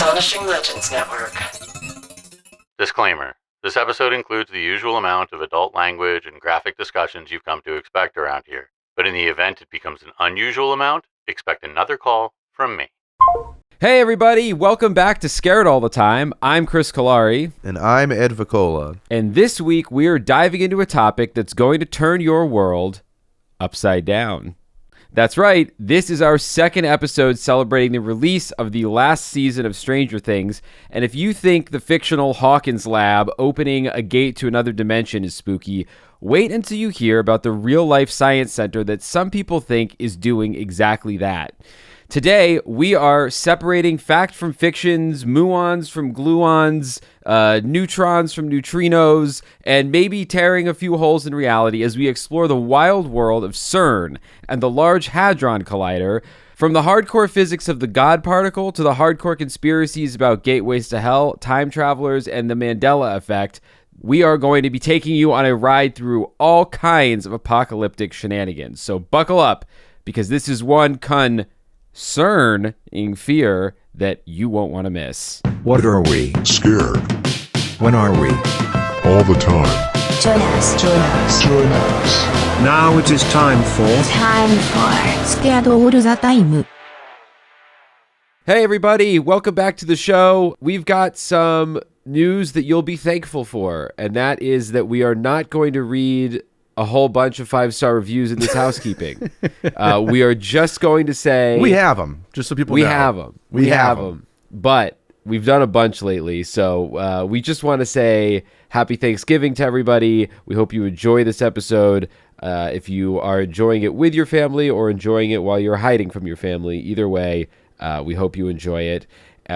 Astonishing Legends Network. Disclaimer. This episode includes the usual amount of adult language and graphic discussions you've come to expect around here. But in the event it becomes an unusual amount, expect another call from me. Hey everybody, welcome back to Scared All the Time. I'm Chris Cullari. And I'm Ed Voccola. And this week we are diving into a topic that's going to turn your world upside down. That's right, this is our second episode celebrating the release of the last season of Stranger Things. And if you think the fictional Hawkins lab opening a gate to another dimension is spooky, wait until you hear about the real-life science center that some people think is doing exactly that. Today, we are separating fact from fictions, muons from gluons, neutrons from neutrinos, and maybe tearing a few holes in reality as we explore the wild world of CERN and the Large Hadron Collider. From the hardcore physics of the God particle to the hardcore conspiracies about gateways to hell, time travelers, and the Mandela Effect, we are going to be taking you on a ride through all kinds of apocalyptic shenanigans. So buckle up, because this is one CERN-ing fear that you won't want to miss. What are we? Scared. When are we? All the time. Join us. Now it is time for Scared All the Time. Hey everybody, welcome back to the show. We've got some news that you'll be thankful for, and that is that we are not going to read a whole bunch of 5-star reviews in this housekeeping. We are just going to say... We have them, just so people know. We have them. But we've done a bunch lately, so we just want to say happy Thanksgiving to everybody. We hope you enjoy this episode. If you are enjoying it with your family or enjoying it while you're hiding from your family, either way, we hope you enjoy it.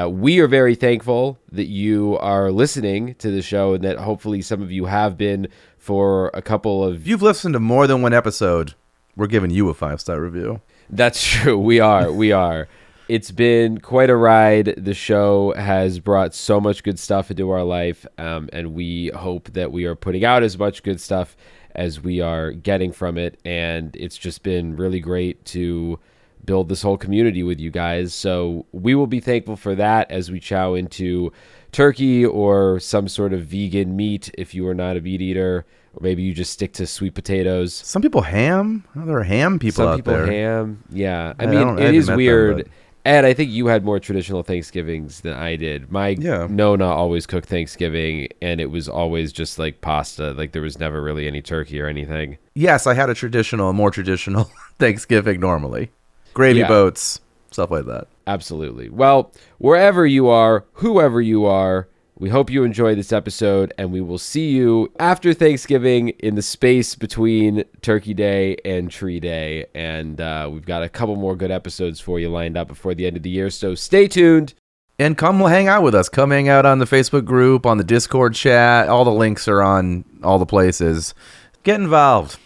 We are very thankful that you are listening to the show and that hopefully some of you have been for a couple of... If you've listened to more than one episode, we're giving you a 5-star review. That's true. We are. It's been quite a ride. The show has brought so much good stuff into our life, and we hope that we are putting out as much good stuff as we are getting from it. And it's just been really great to build this whole community with you guys. So we will be thankful for that as we chow into turkey or some sort of vegan meat if you are not a meat eater, or maybe you just stick to sweet potatoes. Some people ham. There are ham people out there. Some people ham. Yeah. I mean, it is weird. Them, Ed, I think you had more traditional Thanksgivings than I did. My Nona always cooked Thanksgiving, and it was always just like pasta. Like there was never really any turkey or anything. Yes, I had a more traditional Thanksgiving normally. Gravy boats, stuff like that. Absolutely. Well, wherever you are, whoever you are, we hope you enjoy this episode, and we will see you after Thanksgiving in the space between Turkey Day and Tree Day. And we've got a couple more good episodes for you lined up before the end of the year, so stay tuned. And come hang out with us. Come hang out on the Facebook group, on the Discord chat. All the links are on all the places. Get involved.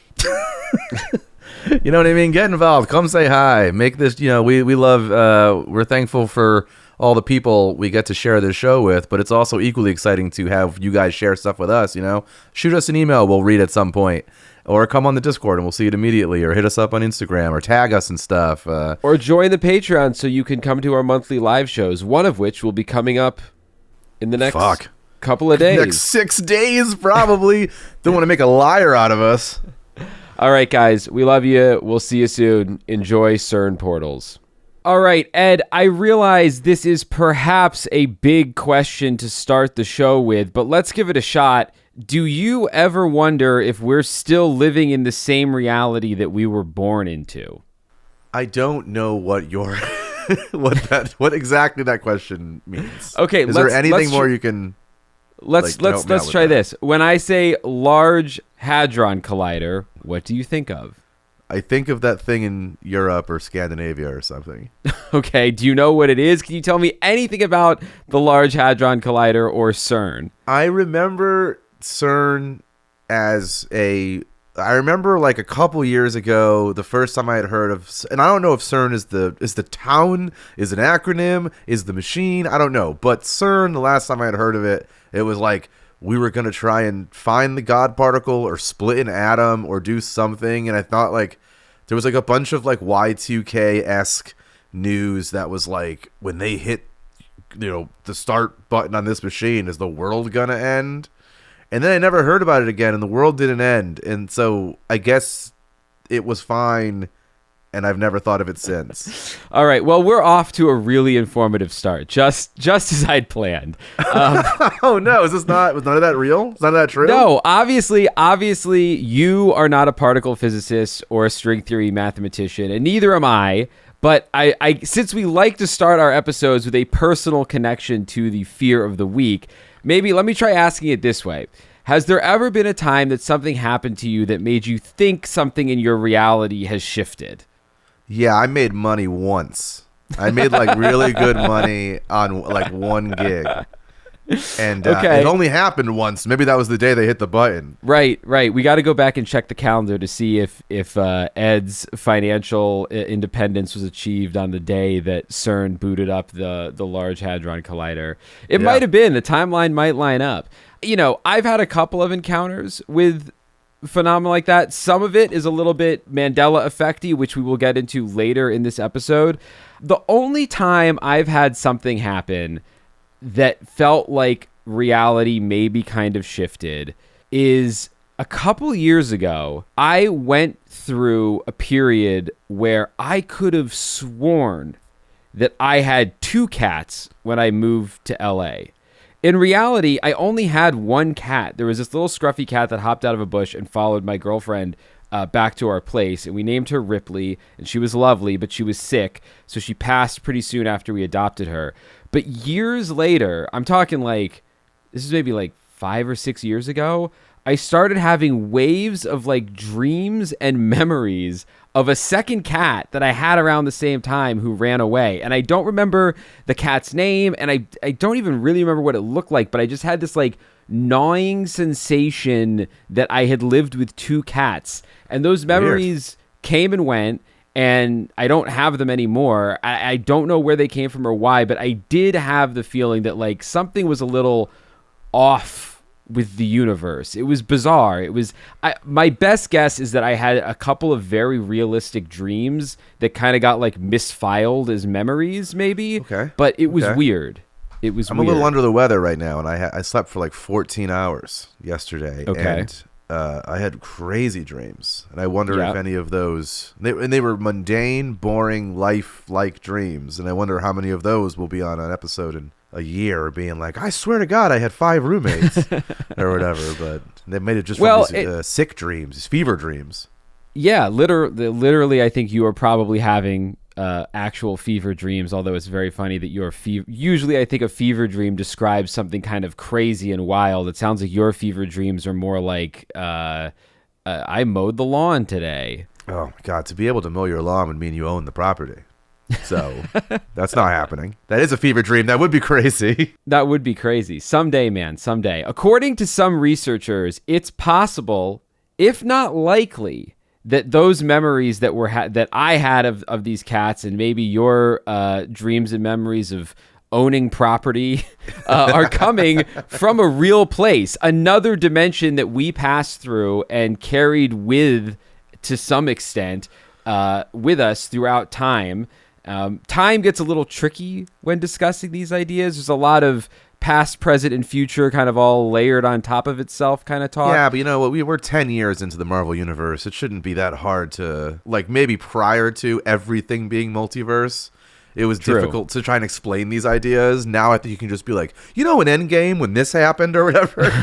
You know what I mean? Get involved. Come say hi. Make this, we love, we're thankful for all the people we get to share this show with, but it's also equally exciting to have you guys share stuff with us, Shoot us an email. We'll read at some point. Or come on the Discord and we'll see it immediately. Or hit us up on Instagram or tag us and stuff. Or join the Patreon so you can come to our monthly live shows, one of which will be coming up in the next couple of days. Next 6 days, probably. Don't want to make a liar out of us. All right, guys, we love you. We'll see you soon. Enjoy CERN Portals. All right, Ed, I realize this is perhaps a big question to start the show with, but let's give it a shot. Do you ever wonder if we're still living in the same reality that we were born into? I don't know what your what exactly that question means. Okay, is there anything more you can? Let's try this. When I say Large Hadron Collider, what do you think of? I think of that thing in Europe or Scandinavia or something. Okay, do you know what it is? Can you tell me anything about the Large Hadron Collider or CERN? I remember CERN I remember like a couple years ago, the first time I had heard of, and I don't know if CERN is the town, is an acronym, is the machine, I don't know. But CERN, the last time I had heard of it, it was like we were going to try and find the God particle or split an atom or do something. And I thought like there was like a bunch of like Y2K-esque news that was like when they hit the start button on this machine. Is the world gonna end? And then I never heard about it again, and the world didn't end. And so I guess it was fine, and I've never thought of it since. All right. Well, we're off to a really informative start, just as I'd planned. Oh no, was none of that real? Is none of that true? No, obviously, you are not a particle physicist or a string theory mathematician, and neither am I. But I since we like to start our episodes with a personal connection to the fear of the week, maybe let me try asking it this way. Has there ever been a time that something happened to you that made you think something in your reality has shifted? Yeah, I made money once. I made like really good money on like one gig. And Okay. it only happened once. Maybe that was the day they hit the button. Right. We got to go back and check the calendar to see if Ed's financial independence was achieved on the day that CERN booted up the Large Hadron Collider. It might have been. The timeline might line up. I've had a couple of encounters with phenomena like that. Some of it is a little bit Mandela Effect-y, which we will get into later in this episode. The only time I've had something happen that felt like reality maybe kind of shifted is a couple years ago. I went through a period where I could have sworn that I had 2 cats when I moved to LA. In reality, I only had 1 cat. There was this little scruffy cat that hopped out of a bush and followed my girlfriend back to our place, and we named her Ripley, and she was lovely, but she was sick, so she passed pretty soon after we adopted her. But years later, I'm talking like, this is maybe like 5 or 6 years ago, I started having waves of like dreams and memories of a second cat that I had around the same time who ran away. And I don't remember the cat's name, and I don't even really remember what it looked like, but I just had this like gnawing sensation that I had lived with 2 cats. And those memories came and went, and I don't have them anymore. I don't know where they came from or why, but I did have the feeling that like something was a little off with the universe. It was bizarre. My best guess is that I had a couple of very realistic dreams that kind of got like misfiled as memories maybe. Okay. But it was weird. I'm a little under the weather right now, and I slept for like 14 hours yesterday. Okay. And I had crazy dreams, and I wonder if any of those, they were mundane, boring, life-like dreams, and I wonder how many of those will be on an episode in a year, being like, I swear to God, I had 5 roommates, or whatever, but they made it just from these sick dreams, these fever dreams. Yeah, literally, I think you are probably having actual fever dreams, although it's very funny that your usually I think a fever dream describes something kind of crazy and wild. It sounds like your fever dreams are more like I mowed the lawn today. Oh my God, to be able to mow your lawn would mean you own the property. So that's not happening. That is a fever dream. That would be crazy. That would be crazy. Someday, man, someday. According to some researchers, it's possible, if not likely, that those memories that were that I had of these cats, and maybe your dreams and memories of owning property are coming from a real place, another dimension that we passed through and carried with, to some extent, with us throughout time. Time gets a little tricky when discussing these ideas. There's a lot of past, present, and future kind of all layered on top of itself kind of talk. Yeah, but you know what? We're 10 years into the Marvel Universe. It shouldn't be that hard to, like, maybe prior to everything being multiverse, it was difficult to try and explain these ideas. Now I think you can just be like, in Endgame when this happened or whatever.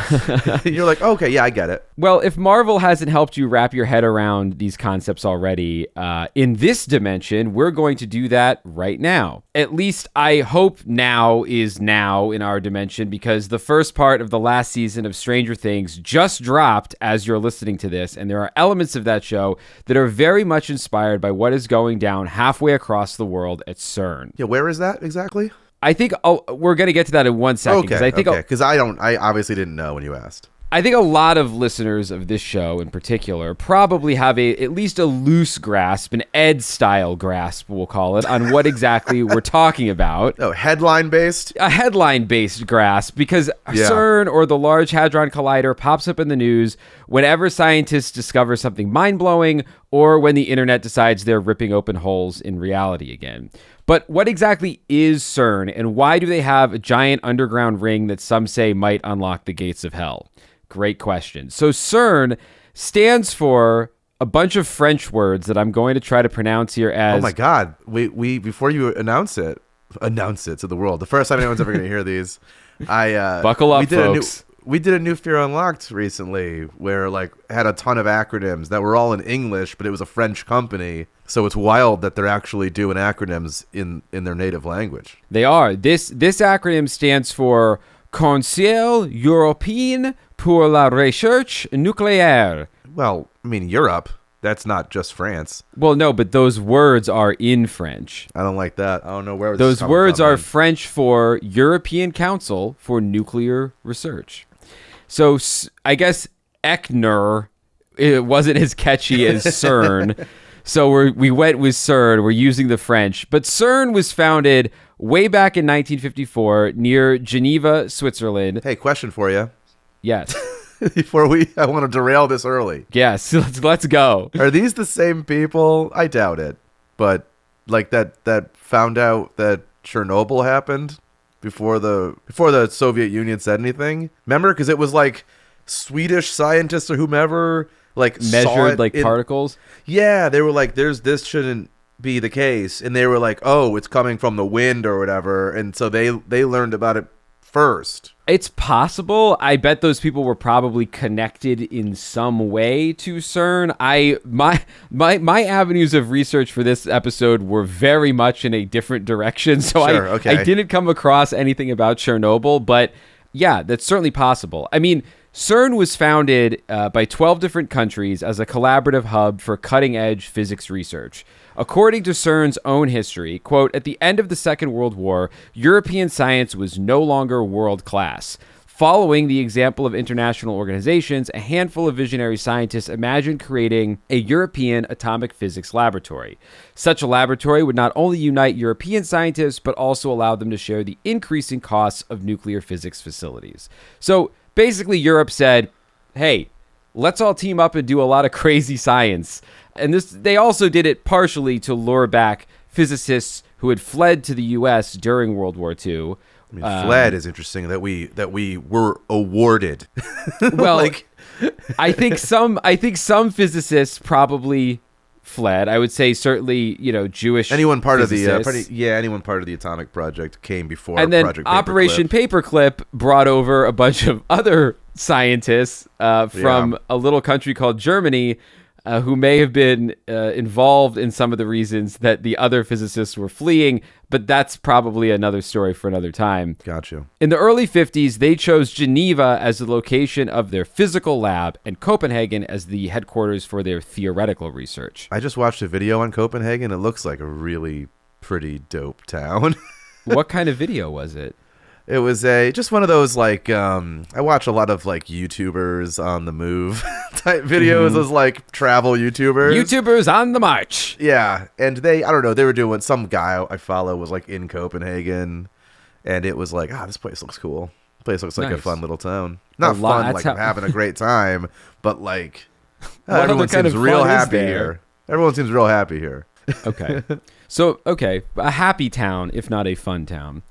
You're like, okay, yeah, I get it. Well, if Marvel hasn't helped you wrap your head around these concepts already, in this dimension, we're going to do that right now. At least I hope now is now in our dimension, because the first part of the last season of Stranger Things just dropped as you're listening to this, and there are elements of that show that are very much inspired by what is going down halfway across the world at CERN. Yeah, where is that exactly? I think we're going to get to that in 1 second. Okay, because I obviously didn't know when you asked. I think a lot of listeners of this show in particular probably have at least a loose grasp, an Ed-style grasp, we'll call it, on what exactly we're talking about. Oh, headline-based? A headline-based grasp, because CERN, or the Large Hadron Collider, pops up in the news whenever scientists discover something mind-blowing, or when the internet decides they're ripping open holes in reality again. But what exactly is CERN, and why do they have a giant underground ring that some say might unlock the gates of hell? Great question. So CERN stands for a bunch of French words that I'm going to try to pronounce here as... Oh my God. We before you announce it to the world. The first time anyone's ever going to hear these. Buckle up, folks. We did a New Fear Unlocked recently where had a ton of acronyms that were all in English, but it was a French company. So it's wild that they're actually doing acronyms in their native language. They are. This acronym stands for Conseil Européen pour la Recherche Nucléaire. Well, I mean, Europe. That's not just France. Well, no, but those words are in French. I don't like that. I don't know where those words are French for European Council for Nuclear Research. So I guess ECNUR, it wasn't as catchy as CERN. So we went with CERN. We're using the French. But CERN was founded way back in 1954 near Geneva, Switzerland. Hey, question for you. Yes. I want to derail this early. Yes, let's go. Are these the same people? I doubt it. But that found out that Chernobyl happened before the Soviet Union said anything. Remember, because it was Swedish scientists or whomever measured particles. Yeah, they were this shouldn't be the case, and they were oh, it's coming from the wind or whatever, and so they learned about it first. It's possible. I bet those people were probably connected in some way to CERN. My avenues of research for this episode were very much in a different direction, so sure, okay. I didn't come across anything about Chernobyl, but yeah, that's certainly possible. I mean, CERN was founded by 12 different countries as a collaborative hub for cutting-edge physics research. According to CERN's own history, quote, at the end of the Second World War, European science was no longer world-class. Following the example of international organizations, a handful of visionary scientists imagined creating a European atomic physics laboratory. Such a laboratory would not only unite European scientists, but also allow them to share the increasing costs of nuclear physics facilities. So basically, Europe said, hey, let's all team up and do a lot of crazy science. And they also did it partially to lure back physicists who had fled to the U.S. during World War II. I mean, fled is interesting that we were awarded. Well, I think some physicists probably fled. I would say certainly, Jewish anyone part physicists. of the anyone part of the atomic project came before. And then Project Operation Paperclip brought over a bunch of other scientists from a little country called Germany. Who may have been involved in some of the reasons that the other physicists were fleeing, but that's probably another story for another time. Gotcha. In the early 50s, they chose Geneva as the location of their physical lab and Copenhagen as the headquarters for their theoretical research. I just watched a video on Copenhagen. It looks like a really pretty dope town. What kind of video was it? It was just one of those I watch a lot of YouTubers on the move type videos, those travel YouTubers. YouTubers on the march. Yeah, and they were doing, some guy I follow was in Copenhagen, and it was this place looks cool. Place looks like a fun little town. Not fun, I'm having a great time, but everyone seems real happy here. Everyone seems real happy here. Okay. So, a happy town, if not a fun town.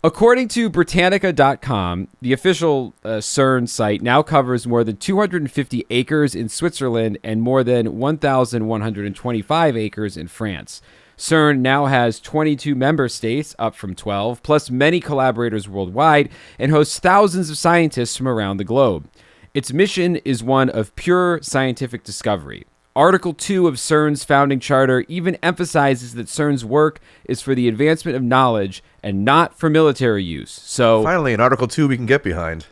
According to Britannica.com, the official CERN site now covers more than 250 acres in Switzerland and more than 1,125 acres in France. CERN now has 22 member states, up from 12, plus many collaborators worldwide, and hosts thousands of scientists from around the globe. Its mission is one of pure scientific discovery. Article 2 of CERN's founding charter even emphasizes that CERN's work is for the advancement of knowledge and not for military use. So finally, in Article 2 we can get behind.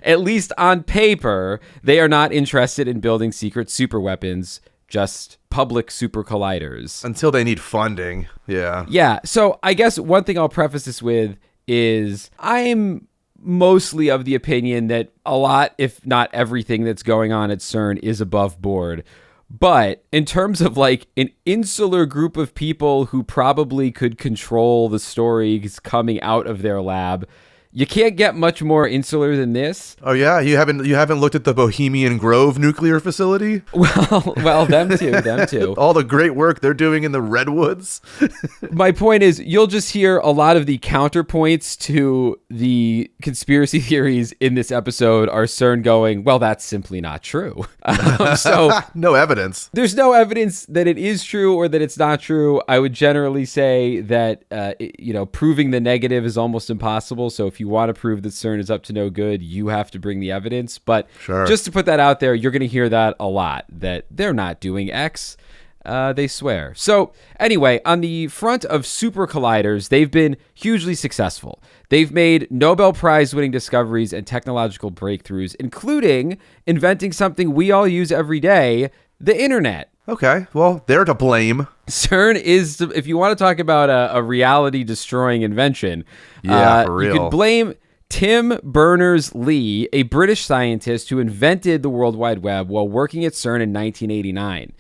At least on paper, they are not interested in building secret superweapons, just public super colliders. Until they need funding. Yeah. Yeah. So I guess one thing I'll preface this with is I'm mostly of the opinion that a lot, if not everything that's going on at CERN is above board. But in terms of an insular group of people who probably could control the stories coming out of their lab, You can't get much more insular than this. Oh yeah, you haven't looked at the Bohemian Grove nuclear facility? Well, them too. All the great work they're doing in the redwoods. My point is, you'll just hear a lot of the counterpoints to the conspiracy theories in this episode are CERN going, well, that's simply not true. So no evidence. there's no evidence that it is true or that it's not true. I would generally say that, proving the negative is almost impossible. So if you want to prove that CERN is up to no good, you have to bring the evidence. But Sure. just to put that out there, you're going to hear that a lot, that they're not doing X. They swear. So anyway, on the front of super colliders, they've been hugely successful. They've made Nobel Prize winning discoveries and technological breakthroughs, including inventing something we all use every day, the internet. Okay, well, they're to blame. CERN is, if you want to talk about a reality-destroying invention, Yeah, for real. you could blame Tim Berners-Lee, a British scientist who invented the World Wide Web while working at CERN in 1989.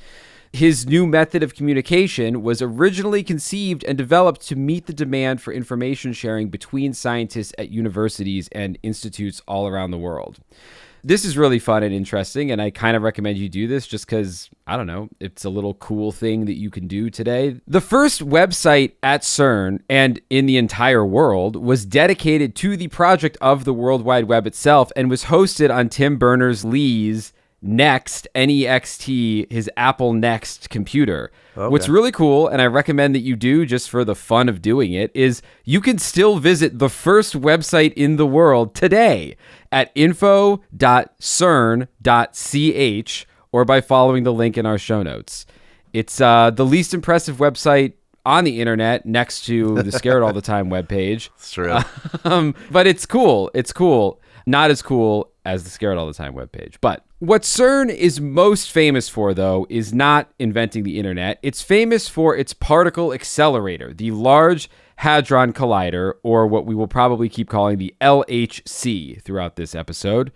His new method of communication was originally conceived and developed to meet the demand for information sharing between scientists at universities and institutes all around the world. This is really fun and interesting, and I kind of recommend you do this just because, I don't know, it's a little cool thing that you can do today. The first website at CERN and in the entire world was dedicated to the project of the World Wide Web itself and was hosted on Tim Berners-Lee's Next, NEXT, his Apple Next computer. Okay. What's really cool, and I recommend that you do just for the fun of doing it, is you can still visit the first website in the world today at info.cern.ch or by following the link in our show notes. It's the least impressive website on the internet next to the Scared All the Time webpage. It's true. But it's cool. It's cool. Not as cool as the Scared All the Time webpage. But what CERN is most famous for, though, is not inventing the internet. It's famous for its particle accelerator, the Large Hadron Collider, or what we will probably keep calling the LHC throughout this episode.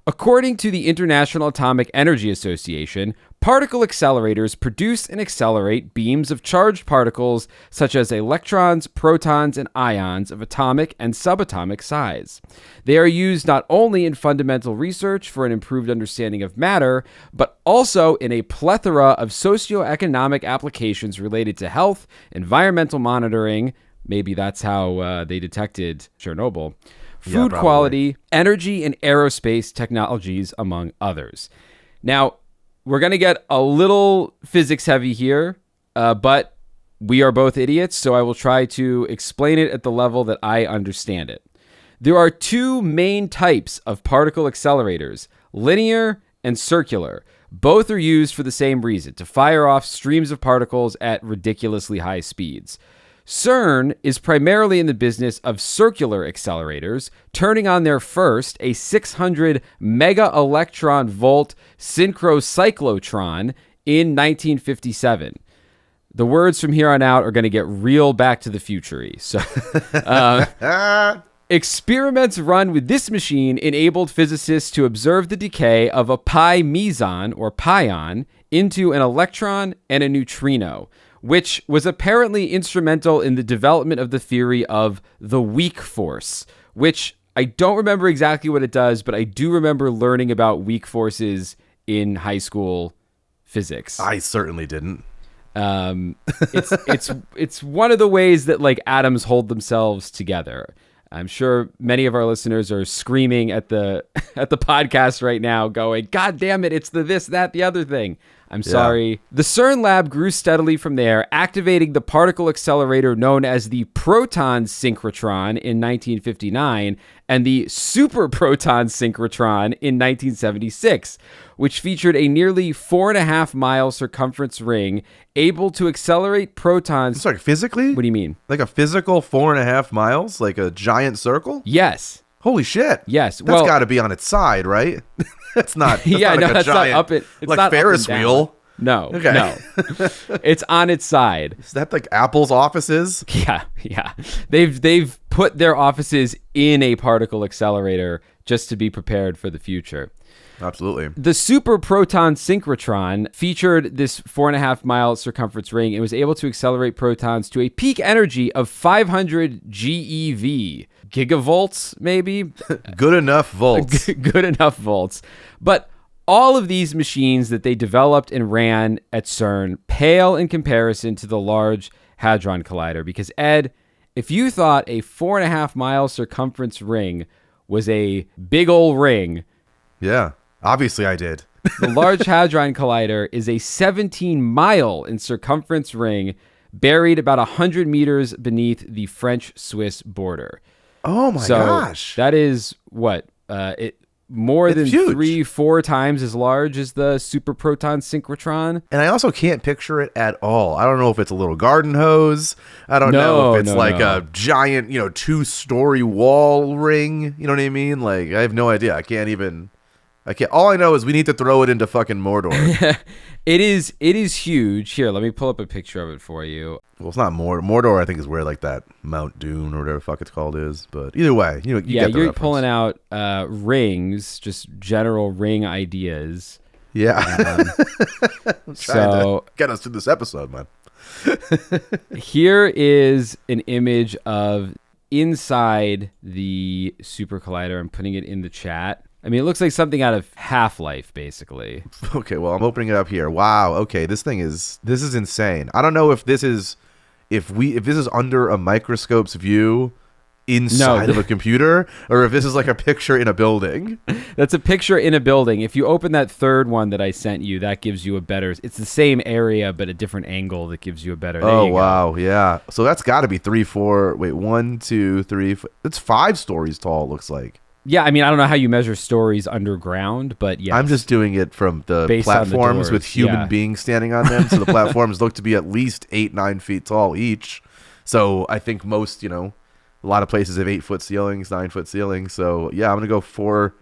According to the International Atomic Energy Association, particle accelerators produce and accelerate beams of charged particles such as electrons, protons, and ions of atomic and subatomic size. They are used not only in fundamental research for an improved understanding of matter, but also in a plethora of socioeconomic applications related to health, environmental monitoring, maybe that's how they detected Chernobyl, food quality, energy, and aerospace technologies, among others. Now, we're going to get a little physics heavy here, but we are both idiots, so I will try to explain it at the level that I understand it. There are two main types of particle accelerators, linear and circular. Both are used for the same reason, to fire off streams of particles at ridiculously high speeds. CERN is primarily in the business of circular accelerators, turning on their first, a 600 mega-electron volt synchrocyclotron in 1957. The words from here on out are going to get real Back to the Future-y. So, experiments run with this machine enabled physicists to observe the decay of a pi meson, or pion, into an electron and a neutrino, which was apparently instrumental in the development of the theory of the weak force, which I don't remember exactly what it does, but I do remember learning about weak forces in high school physics. I certainly didn't. It's one of the ways that like atoms hold themselves together. I'm sure many of our listeners are screaming at the podcast right now going, God damn it, it's the this, that, the other thing. I'm sorry. The CERN lab grew steadily from there, activating the particle accelerator known as the proton synchrotron in 1959 and the super proton synchrotron in 1976, which featured a nearly 4.5-mile circumference ring able to accelerate protons. Sorry, physically? What do you mean? Like a physical 4.5 miles? Like a giant circle? Yes. Holy shit. Yes. That's got to be on its side, right? That's not. That's yeah, not no, like that's giant, not up it. It's like not Ferris up and wheel. down. No, Okay. no. It's on its side. Is that like Apple's offices? Yeah. They've put their offices in a particle accelerator just to be prepared for the future. Absolutely. The super proton synchrotron featured this 4.5 mile circumference ring and was able to accelerate protons to a peak energy of 500 GeV. Gigavolts, maybe? Good enough volts. Good enough volts. But all of these machines that they developed and ran at CERN pale in comparison to the Large Hadron Collider. Because, Ed, if you thought a 4.5 mile circumference ring was a big old ring... Yeah, obviously I did. The Large Hadron Collider is a 17-mile in circumference ring buried about 100 meters beneath the French-Swiss border. Oh my gosh. That is what? More than huge. 3-4 times as large as the super proton synchrotron. And I also can't picture it at all. I don't know if it's a little garden hose. I don't know if it's a giant, 2-story wall ring. You know what I mean? Like, I have no idea. I can't. All I know is we need to throw it into fucking Mordor. It is huge. Here, let me pull up a picture of it for you. Well, it's not Mordor. Mordor, I think, is where like that Mount Doom or whatever the fuck it's called is. But either way, you get the you're reference. pulling out rings, just general ring ideas. Yeah. I'm trying to get us through this episode, man. Here is an image of inside the super collider. I'm putting it in the chat. I mean, it looks like something out of Half-Life, basically. Okay, well, I'm opening it up here. Wow. Okay, this is insane. I don't know if this is if this is under a microscope's view inside of a computer, or if this is like a picture in a building. That's a picture in a building. If you open that third one that I sent you, that gives you a better... It's the same area, but a different angle that gives you a better... Oh, wow. Yeah. So that's got to be 1, 2, 3, 4... It's 5 stories tall, it looks like. Yeah, I mean, I don't know how you measure stories underground, but yeah. I'm just doing it from the Based on the platforms doors, with human yeah. beings standing on them. So the platforms look to be at least 8-9 feet tall each. So I think most, a lot of places have 8-foot ceilings, 9-foot ceilings. So yeah, I'm going to go 4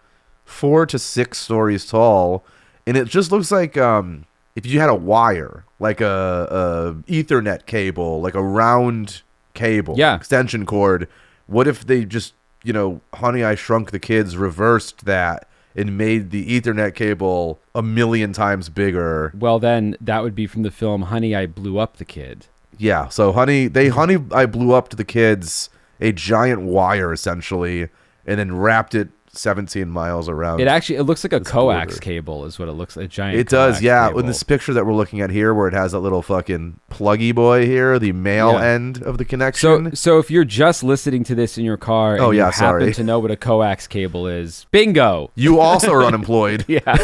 to 6 stories tall. And it just looks like if you had a wire, like a Ethernet cable, like a round cable, extension cord. What if they just, Honey, I Shrunk the Kids reversed that and made the Ethernet cable 1,000,000 times bigger? Well, then that would be from the film Honey, I Blew Up the Kid. Yeah, so Honey, I Blew Up to the Kids a giant wire essentially, and then wrapped it 17 miles around. It looks like a coax border. cable is what it looks like. A giant It does, yeah. cable. In this picture that we're looking at here, where it has that little fucking pluggy boy here, the male end of the connection. So if you're just listening to this in your car and you happen to know what a coax cable is, bingo. You also are unemployed. Yeah.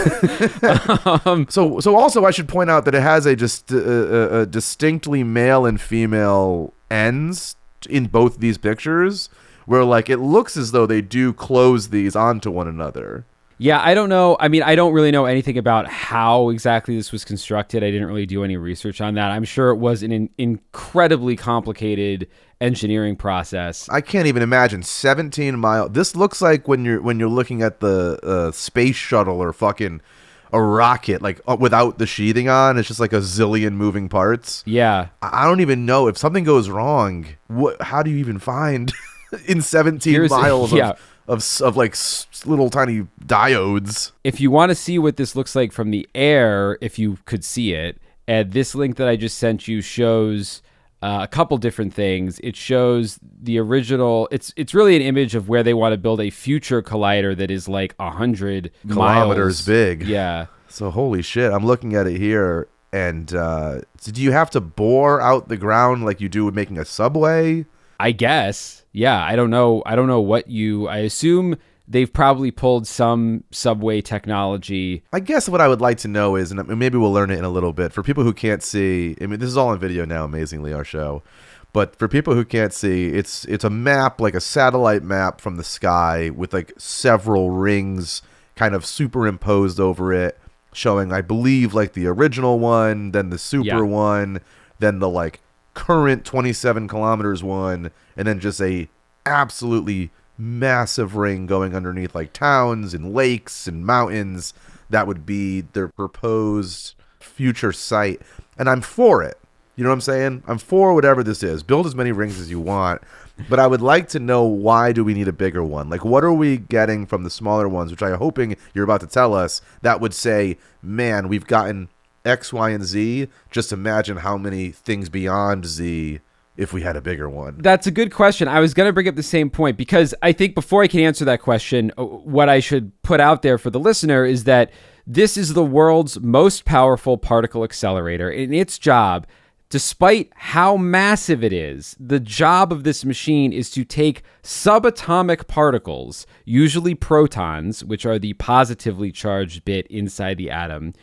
So also I should point out that it has a distinctly male and female ends in both these pictures, where like it looks as though they do close these onto one another. Yeah, I don't know. I mean, I don't really know anything about how exactly this was constructed. I didn't really do any research on that. I'm sure it was an incredibly complicated engineering process. I can't even imagine 17 miles. This looks like when you're looking at the space shuttle or fucking a rocket, like without the sheathing on. It's just like a zillion moving parts. Yeah. I don't even know if something goes wrong. How do you even find in 17 miles of like little tiny diodes? If you want to see what this looks like from the air, if you could see it, Ed, this link that I just sent you shows a couple different things. It shows the original. It's really an image of where they want to build a future collider that is like 100 kilometers big. Yeah. So holy shit, I'm looking at it here. And so do you have to bore out the ground like you do with making a subway? I guess. Yeah, I don't know I assume they've probably pulled some subway technology. I guess what I would like to know is, and maybe we'll learn it in a little bit, for people who can't see, I mean, this is all on video now, amazingly, our show. But for people who can't see, it's a map, like a satellite map from the sky with like several rings kind of superimposed over it, showing, I believe, like the original one, then the super one, then the like current 27 kilometers one, and then just a absolutely massive ring going underneath like towns and lakes and mountains. That would be their proposed future site, and I'm for it. You know what I'm saying? I'm for whatever this is. Build as many rings as you want. But I would like to know, why do we need a bigger one? Like, what are we getting from the smaller ones, which I'm hoping you're about to tell us, that would say, man, we've gotten X, Y, and Z. Just imagine how many things beyond Z if we had a bigger one. That's a good question. I was going to bring up the same point, because I think before I can answer that question, what I should put out there for the listener is that this is the world's most powerful particle accelerator, and its job, despite how massive it is, the job of this machine is to take subatomic particles, usually protons, which are the positively charged bit inside the atom,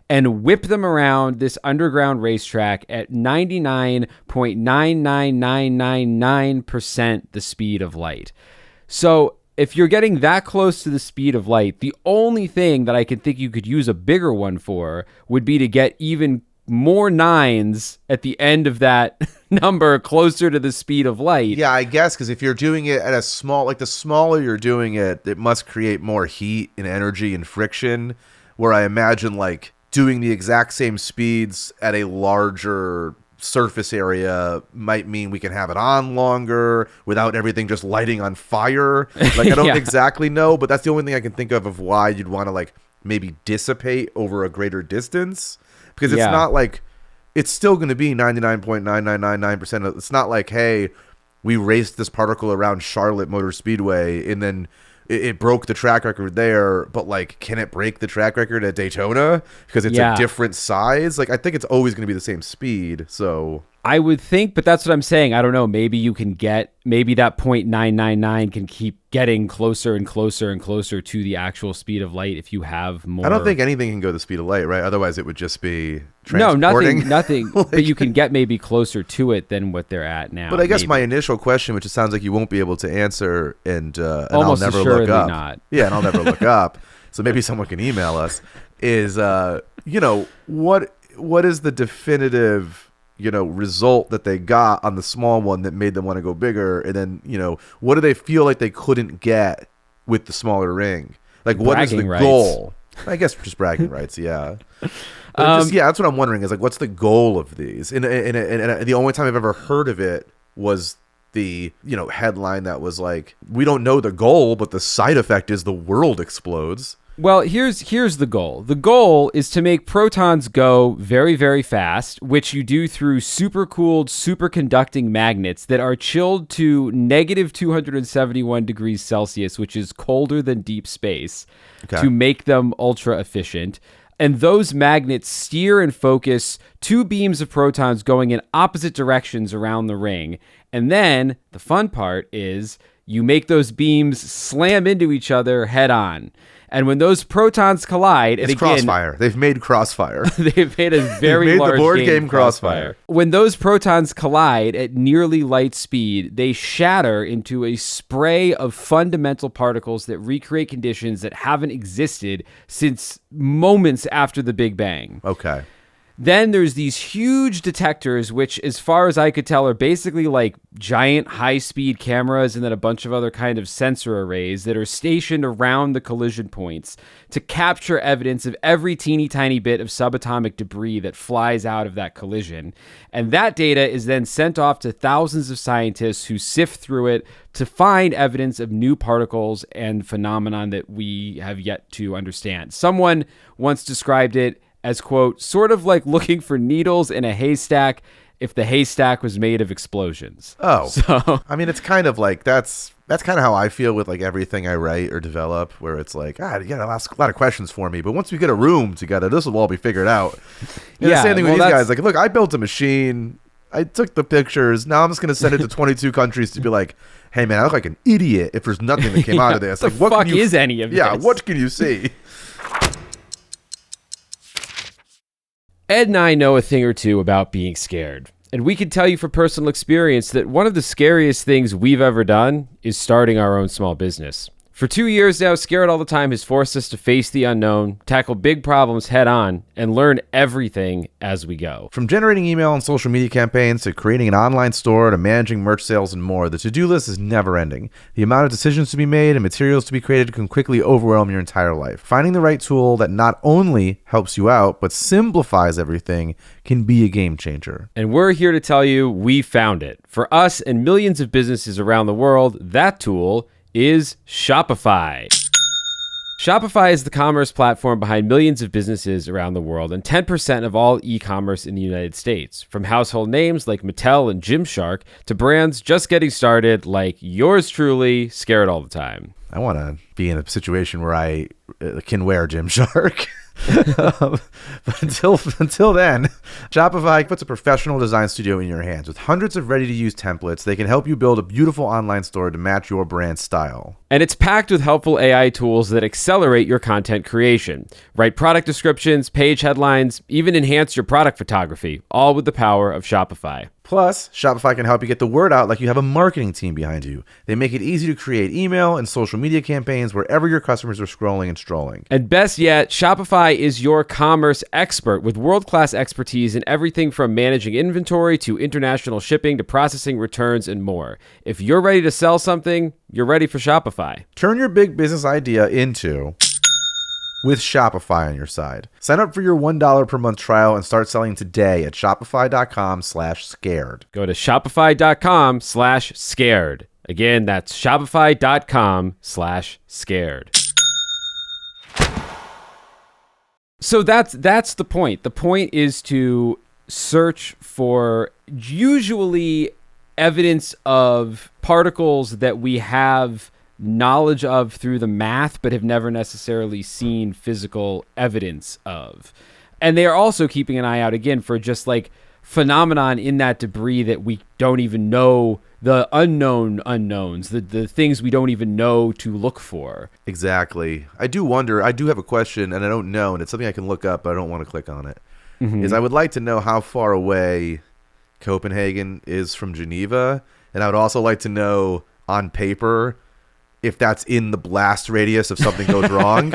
and whip them around this underground racetrack at 99.99999% the speed of light. So if you're getting that close to the speed of light, the only thing that I can think you could use a bigger one for would be to get even more nines at the end of that number, closer to the speed of light. Yeah, I guess, because if you're doing it at a small, like the smaller you're doing it, it must create more heat and energy and friction, where I imagine like doing the exact same speeds at a larger surface area might mean we can have it on longer without everything just lighting on fire. Like, I don't exactly know, but that's the only thing I can think of why you'd want to like maybe dissipate over a greater distance. Because it's not like, it's still going to be 99.9999%. It's not like, hey, we raced this particle around Charlotte Motor Speedway and then it broke the track record there, but like, can it break the track record at Daytona because it's a different size? Like, I think it's always going to be the same speed. So I would think, but that's what I'm saying. I don't know. Maybe you can get, maybe that 0.999 can keep getting closer and closer and closer to the actual speed of light if you have more. I don't think anything can go the speed of light, right? Otherwise, it would just be transporting. No, nothing. Like, but you can get maybe closer to it than what they're at now. But I guess my initial question, which it sounds like you won't be able to answer, and Almost I'll never look up. Not. Yeah, and I'll never look up. So maybe someone can email us. Is what is the definitive result that they got on the small one that made them want to go bigger? And then, what do they feel like they couldn't get with the smaller ring? Like, what is the goal? I guess just bragging rights, yeah. That's what I'm wondering is like, what's the goal of these? And the only time I've ever heard of it was the headline that was like, we don't know the goal, but the side effect is the world explodes. Well, here's the goal. The goal is to make protons go very, very fast, which you do through supercooled, superconducting magnets that are chilled to negative 271 degrees Celsius, which is colder than deep space, to make them ultra efficient. And those magnets steer and focus two beams of protons going in opposite directions around the ring. And then the fun part is you make those beams slam into each other head on. And when those protons collide, it's Crossfire. They've made Crossfire. They've made a very large the board game Crossfire. When those protons collide at nearly light speed, they shatter into a spray of fundamental particles that recreate conditions that haven't existed since moments after the Big Bang. Okay. Then there's these huge detectors, which, as far as I could tell, are basically like giant high-speed cameras and then a bunch of other kind of sensor arrays that are stationed around the collision points to capture evidence of every teeny tiny bit of subatomic debris that flies out of that collision. And that data is then sent off to thousands of scientists who sift through it to find evidence of new particles and phenomenon that we have yet to understand. Someone once described it as, quote, sort of like looking for needles in a haystack if the haystack was made of explosions. Oh, so I mean, it's kind of like that's kind of how I feel with like everything I write or develop, where it's like, you gotta ask a lot of questions for me, but once we get a room together, this will all be figured out. The same thing with these guys. Like, look, I built a machine, I took the pictures, now I'm just gonna send it to 22 countries to be like, hey man, I look like an idiot if there's nothing that came out of this. Like, what fuck is any of this? Yeah, what can you see? Ed and I know a thing or two about being scared, and we can tell you from personal experience that one of the scariest things we've ever done is starting our own small business. For 2 years now, Scared All the Time has forced us to face the unknown, tackle big problems head on, and learn everything as we go. From generating email and social media campaigns to creating an online store to managing merch sales and more, the to-do list is never ending. The amount of decisions to be made and materials to be created can quickly overwhelm your entire life. Finding the right tool that not only helps you out, but simplifies everything can be a game changer. And we're here to tell you we found it. For us and millions of businesses around the world, that tool is Shopify. Shopify is the commerce platform behind millions of businesses around the world and 10% of all e-commerce in the United States. From household names like Mattel and Gymshark to brands just getting started like yours truly, Scared All the Time. I want to be in a situation where I can wear Gymshark. But until then, Shopify puts a professional design studio in your hands. With hundreds of ready-to-use templates, they can help you build a beautiful online store to match your brand style. And it's packed with helpful AI tools that accelerate your content creation. Write product descriptions, page headlines, even enhance your product photography, all with the power of Shopify. Plus, Shopify can help you get the word out like you have a marketing team behind you. They make it easy to create email and social media campaigns wherever your customers are scrolling and strolling. And best yet, Shopify is your commerce expert with world-class expertise in everything from managing inventory to international shipping to processing returns and more. If you're ready to sell something, you're ready for Shopify. Turn your big business idea into with Shopify on your side. Sign up for your $1 per month trial and start selling today at shopify.com/scared. Go to shopify.com/scared. Again, that's shopify.com/scared. So that's the point. The point is to search for usually evidence of particles that we have knowledge of through the math, but have never necessarily seen physical evidence of. And they are also keeping an eye out, again, for just like phenomenon in that debris that we don't even know, the unknown unknowns, the things we don't even know to look for. Exactly. I do wonder, I do have a question, and I don't know, and it's something I can look up, but I don't want to click on it. Is I would like to know how far away Copenhagen is from Geneva, and I would also like to know on paper if that's in the blast radius if something goes wrong,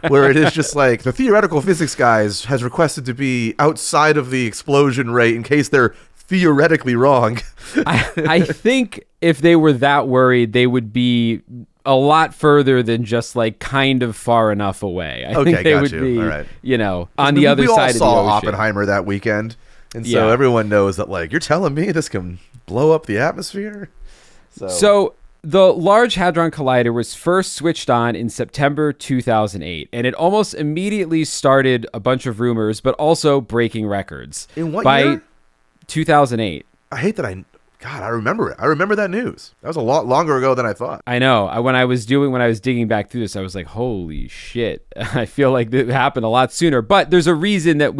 where it is just like the theoretical physics guys has requested to be outside of the explosion rate in case they're theoretically wrong. I think if they were that worried, they would be a lot further than just like kind of far enough away. I think they would be, all right, you know, on the other side of the ocean. We all saw Oppenheimer that weekend, and so everyone knows that, like, you're telling me this can blow up the atmosphere? So the Large Hadron Collider was first switched on in September 2008, and it almost immediately started a bunch of rumors, but also breaking records. In what By year? 2008. I hate that I remember it. I remember that news. That was a lot longer ago than I thought. I know. When I was digging back through this, I was like, holy shit. I feel like it happened a lot sooner. But there's a reason that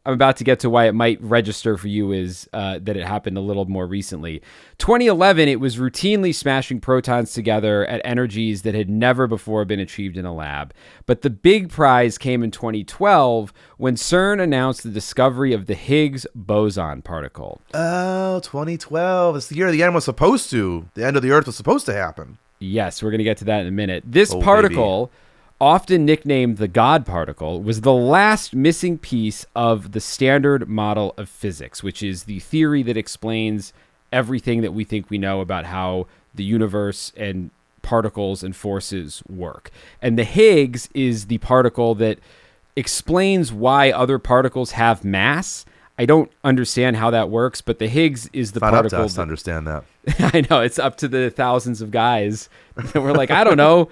I'm about to get to why it might register for you is that it happened a little more recently. 2011, it was routinely smashing protons together at energies that had never before been achieved in a lab. But the big prize came in 2012 when CERN announced the discovery of the Higgs boson particle. Oh, 2012. It's the year the end of the Earth was supposed to happen. Yes, we're going to get to that in a minute. This particle, often nicknamed the God particle, was the last missing piece of the standard model of physics, which is the theory that explains everything that we think we know about how the universe and particles and forces work. And the Higgs is the particle that explains why other particles have mass. I don't understand how that works, but the Higgs is the particle. Up to us to understand that. I know, it's up to the thousands of guys that were like, I don't know.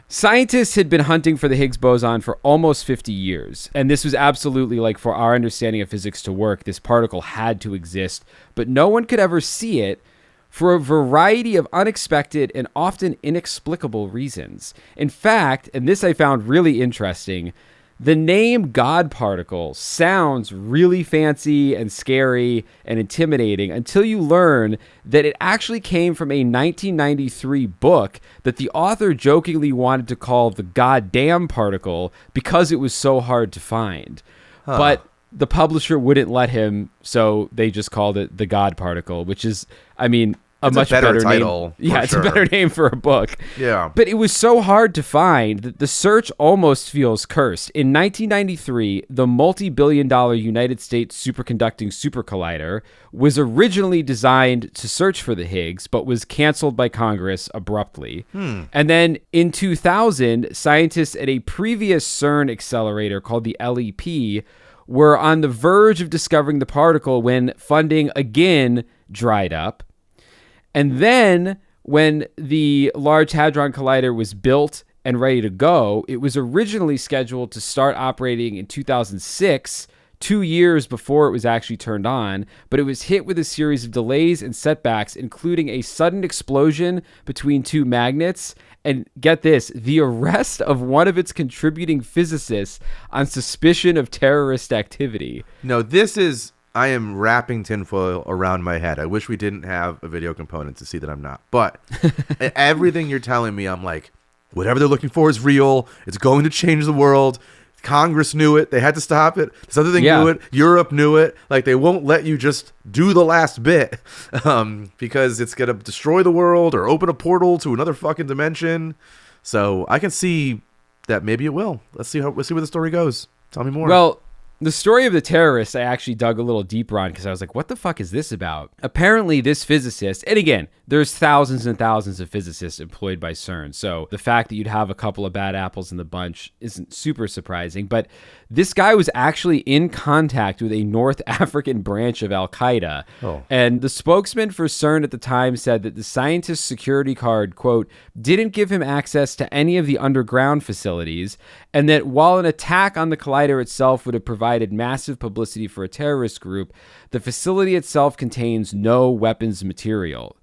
Scientists had been hunting for the Higgs boson for almost 50 years, and this was absolutely like, for our understanding of physics to work, this particle had to exist, but no one could ever see it for a variety of unexpected and often inexplicable reasons. In fact, and this I found really interesting, the name God particle sounds really fancy and scary and intimidating until you learn that it actually came from a 1993 book that the author jokingly wanted to call the goddamn particle because it was so hard to find. But the publisher wouldn't let him, so they just called it the God particle, which is, I mean, a much better better title. name. Yeah, for it's sure. a better name for a book. Yeah. But it was so hard to find that the search almost feels cursed. In 1993, the multi-billion-dollar United States Superconducting Super Collider was originally designed to search for the Higgs, but was canceled by Congress abruptly. And then in 2000, scientists at a previous CERN accelerator called the LEP were on the verge of discovering the particle when funding again dried up. And then when the Large Hadron Collider was built and ready to go, it was originally scheduled to start operating in 2006, 2 years before it was actually turned on, but it was hit with a series of delays and setbacks, including a sudden explosion between two magnets, and get this, the arrest of one of its contributing physicists on suspicion of terrorist activity. No, I am wrapping tinfoil around my head. I wish we didn't have a video component to see that I'm not. But everything you're telling me, I'm like, whatever they're looking for is real. It's going to change the world. Congress knew it. They had to stop it. This other thing knew it. Europe knew it. Like, they won't let you just do the last bit because it's going to destroy the world or open a portal to another fucking dimension. So I can see that maybe it will. Let's see where the story goes. Tell me more. Well, the story of the terrorists, I actually dug a little deeper on because I was like, what the fuck is this about? Apparently, this physicist, and again, there's thousands and thousands of physicists employed by CERN, so the fact that you'd have a couple of bad apples in the bunch isn't super surprising, but this guy was actually in contact with a North African branch of Al-Qaeda, and the spokesman for CERN at the time said that the scientist's security card, quote, didn't give him access to any of the underground facilities, and that while an attack on the collider itself would have provided massive publicity for a terrorist group, the facility itself contains no weapons material.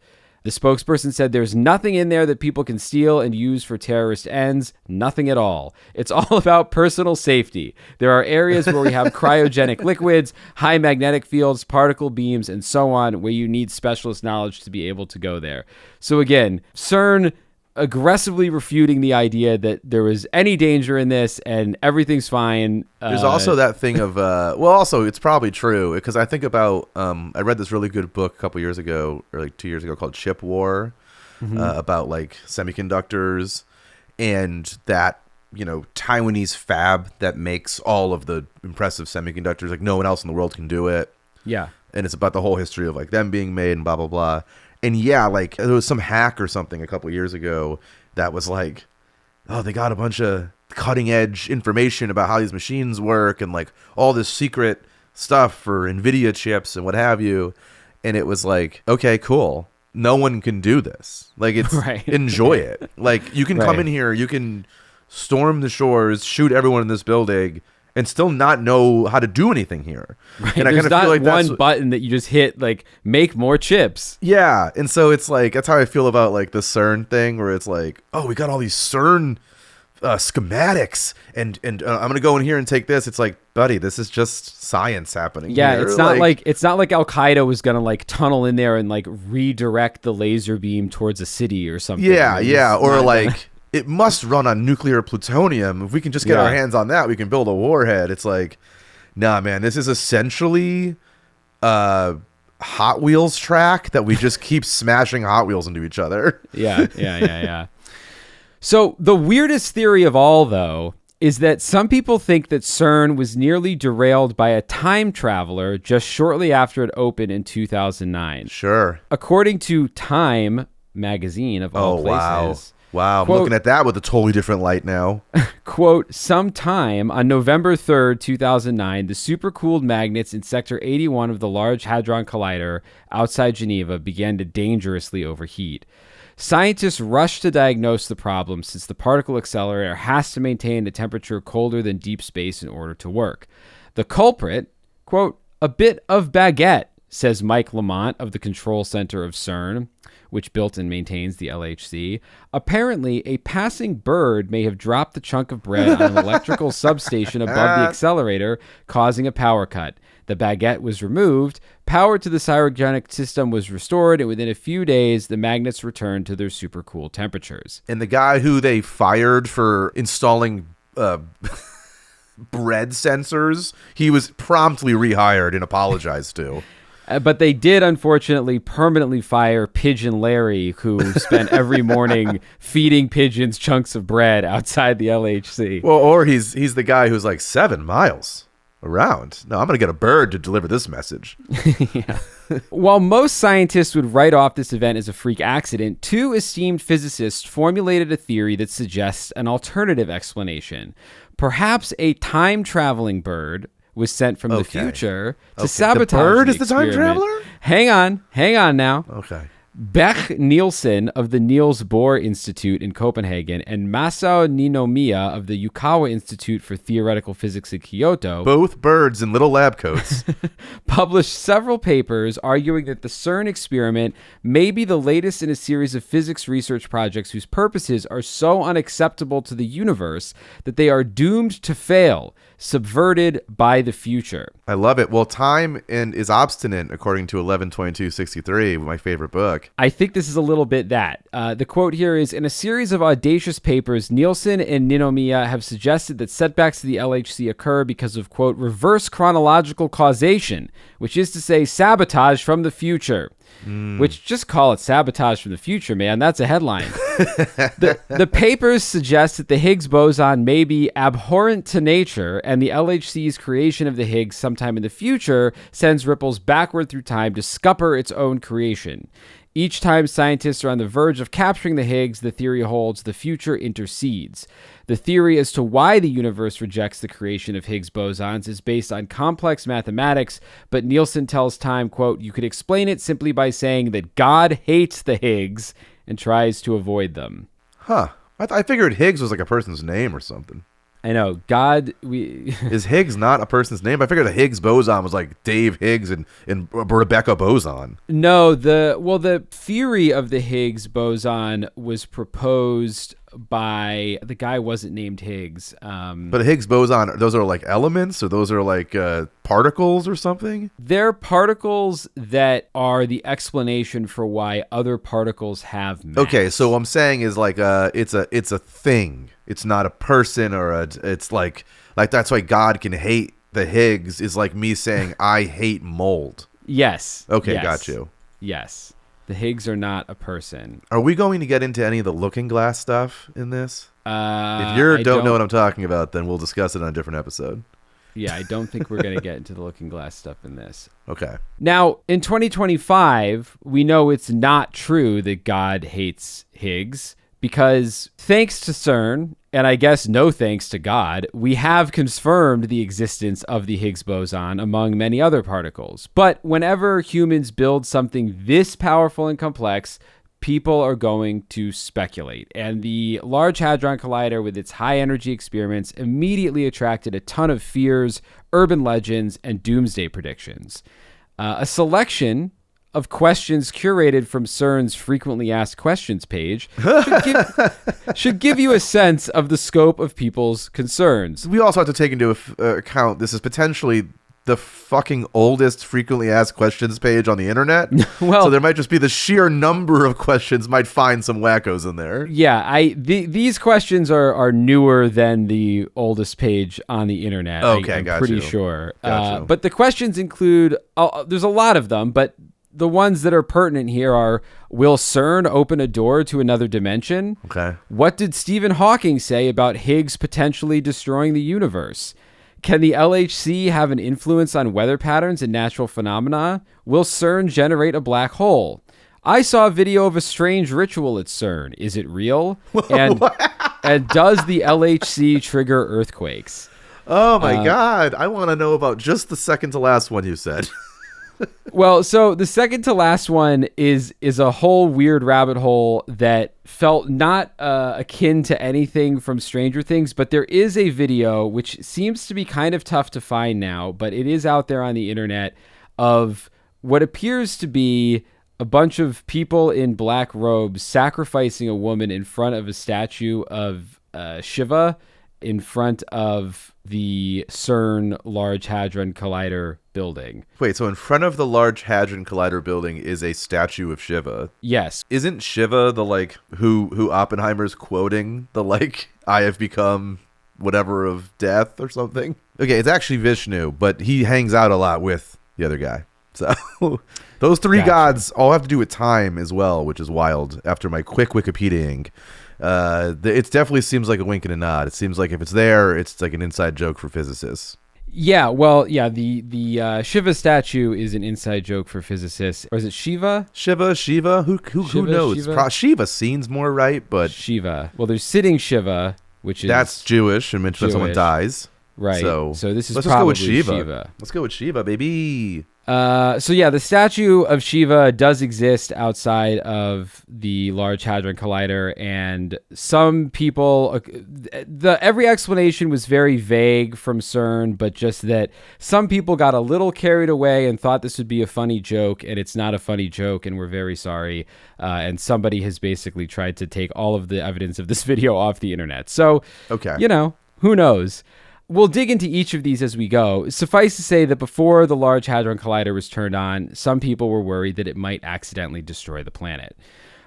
The spokesperson said there's nothing in there that people can steal and use for terrorist ends. Nothing at all. It's all about personal safety. There are areas where we have cryogenic liquids, high magnetic fields, particle beams, and so on, where you need specialist knowledge to be able to go there. So again, CERN aggressively refuting the idea that there was any danger in this and everything's fine. There's also that thing of, also it's probably true because I think about, I read this really good book a couple years ago or like 2 years ago called Chip War about like semiconductors and that, Taiwanese fab that makes all of the impressive semiconductors. Like no one else in the world can do it. Yeah. And it's about the whole history of like them being made and blah, blah, blah. And yeah, like there was some hack or something a couple years ago that was like, oh, they got a bunch of cutting edge information about how these machines work and like all this secret stuff for NVIDIA chips and what have you. And it was like, okay, cool. No one can do this. Like it's enjoy it. Like you can come in here, you can storm the shores, shoot everyone in this building and still not know how to do anything here. Right. And There's I kind of not feel like one button that you just hit, like, make more chips. Yeah. And so it's like, that's how I feel about like the CERN thing where it's like, oh, we got all these CERN schematics and I'm going to go in here and take this. It's like, buddy, this is just science happening. Yeah. here. It's not like Al-Qaeda was going to like tunnel in there and like redirect the laser beam towards a city or something. Yeah. Yeah. Or like, it must run on nuclear plutonium. If we can just get our hands on that, we can build a warhead. It's like, nah, man, this is essentially a Hot Wheels track that we just keep smashing Hot Wheels into each other. Yeah. So the weirdest theory of all, though, is that some people think that CERN was nearly derailed by a time traveler just shortly after it opened in 2009. Sure. According to Time magazine, of all places. Wow, quote, I'm looking at that with a totally different light now. Quote, sometime on November 3rd, 2009, the supercooled magnets in Sector 81 of the Large Hadron Collider outside Geneva began to dangerously overheat. Scientists rushed to diagnose the problem since the particle accelerator has to maintain a temperature colder than deep space in order to work. The culprit, quote, a bit of baguette, says Mike Lamont of the Control Center of CERN, which built and maintains the LHC. Apparently, a passing bird may have dropped the chunk of bread on an electrical substation above the accelerator, causing a power cut. The baguette was removed, power to the cryogenic system was restored, and within a few days, the magnets returned to their supercool temperatures. And the guy who they fired for installing bread sensors, he was promptly rehired and apologized to. But they did, unfortunately, permanently fire Pigeon Larry, who spent every morning feeding pigeons chunks of bread outside the LHC. Well, or he's the guy who's like 7 miles around. No, I'm going to get a bird to deliver this message. Yeah. While most scientists would write off this event as a freak accident, 2 esteemed physicists formulated a theory that suggests an alternative explanation. Perhaps a time-traveling bird was sent from the future to sabotage the bird the is the time experiment. traveler? Hang on now. Okay. Beck Nielsen of the Niels Bohr Institute in Copenhagen and Masao Ninomiya of the Yukawa Institute for Theoretical Physics in Kyoto Both birds in little lab coats. published several papers arguing that the CERN experiment may be the latest in a series of physics research projects whose purposes are so unacceptable to the universe that they are doomed to fail, subverted by the future. I love it. Well, time is obstinate, according to 11/22/63, my favorite book. I think this is a little bit that. The quote here is, in a series of audacious papers, Nielsen and Ninomiya have suggested that setbacks to the LHC occur because of, quote, reverse chronological causation, which is to say sabotage from the future. Which, just call it sabotage from the future, man. That's a headline. The papers suggest that the Higgs boson may be abhorrent to nature, and the LHC's creation of the Higgs sometime in the future sends ripples backward through time to scupper its own creation. Each time scientists are on the verge of capturing the Higgs, the theory holds the future intercedes. The theory as to why the universe rejects the creation of Higgs bosons is based on complex mathematics, but Nielsen tells Time, quote, you could explain it simply by saying that God hates the Higgs and tries to avoid them. Huh. I figured Higgs was like a person's name or something. I know. God, we... Is Higgs not a person's name? I figured the Higgs boson was like Dave Higgs and Rebecca Boson. No, the theory of the Higgs boson was proposed by the guy wasn't named Higgs. But a Higgs boson, those are like elements, or those are like particles or something? They're particles that are the explanation for why other particles have mass. Okay, so what I'm saying is like it's a thing. It's not a person it's like that's why God can hate the Higgs is like me saying I hate mold. Yes. Okay, yes, got you. Yes. The Higgs are not a person. Are we going to get into any of the looking glass stuff in this? If you don't know what I'm talking about, then we'll discuss it on a different episode. Yeah, I don't think we're going to get into the looking glass stuff in this. Okay. Now, in 2025, we know it's not true that God hates Higgs because thanks to CERN, and I guess no thanks to God, we have confirmed the existence of the Higgs boson among many other particles. But whenever humans build something this powerful and complex, people are going to speculate. And the Large Hadron Collider with its high energy experiments immediately attracted a ton of fears, urban legends, and doomsday predictions. A selection of questions curated from CERN's frequently asked questions page should give you a sense of the scope of people's concerns. We also have to take into account this is potentially the fucking oldest frequently asked questions page on the internet. Well, so there might just be the sheer number of questions might find some wackos in there. Yeah, these questions are newer than the oldest page on the internet. Okay, I'm got pretty you. sure. Got you. But the questions include, there's a lot of them, but the ones that are pertinent here are, will CERN open a door to another dimension? Okay. What did Stephen Hawking say about Higgs potentially destroying the universe? Can the LHC have an influence on weather patterns and natural phenomena? Will CERN generate a black hole? I saw a video of a strange ritual at CERN. Is it real? And does the LHC trigger earthquakes? Oh my God. I want to know about just the second to last one you said. Well, so the second to last one is a whole weird rabbit hole that felt not akin to anything from Stranger Things, but there is a video which seems to be kind of tough to find now, but it is out there on the internet of what appears to be a bunch of people in black robes sacrificing a woman in front of a statue of Shiva in front of the CERN Large Hadron Collider building. Wait, so in front of the Large Hadron Collider building is a statue of Shiva? Yes. Isn't Shiva the like who Oppenheimer's quoting the like I have become whatever of death or something? Okay, it's actually Vishnu, but he hangs out a lot with the other guy. So those three Gotcha. gods all have to do with time as well, which is wild. After my quick Wikipediaing, it definitely seems like a wink and a nod. It seems like if it's there, it's like an inside joke for physicists. Yeah, well, yeah, the Shiva statue is an inside joke for physicists. Or is it Shiva? Shiva, who Shiva, knows? Shiva? Shiva seems more right, but Shiva. Well, there's sitting Shiva, which is that's Jewish and meant when someone Jewish. dies. right. So this is let's just probably go with Shiva. Shiva. Let's go with Shiva, baby. So yeah, the statue of Shiva does exist outside of the Large Hadron Collider, and some people, every explanation was very vague from CERN, but just that some people got a little carried away and thought this would be a funny joke, and it's not a funny joke, and we're very sorry. And somebody has basically tried to take all of the evidence of this video off the internet. So, Okay. Who knows? We'll dig into each of these as we go. Suffice to say that before the Large Hadron Collider was turned on, some people were worried that it might accidentally destroy the planet.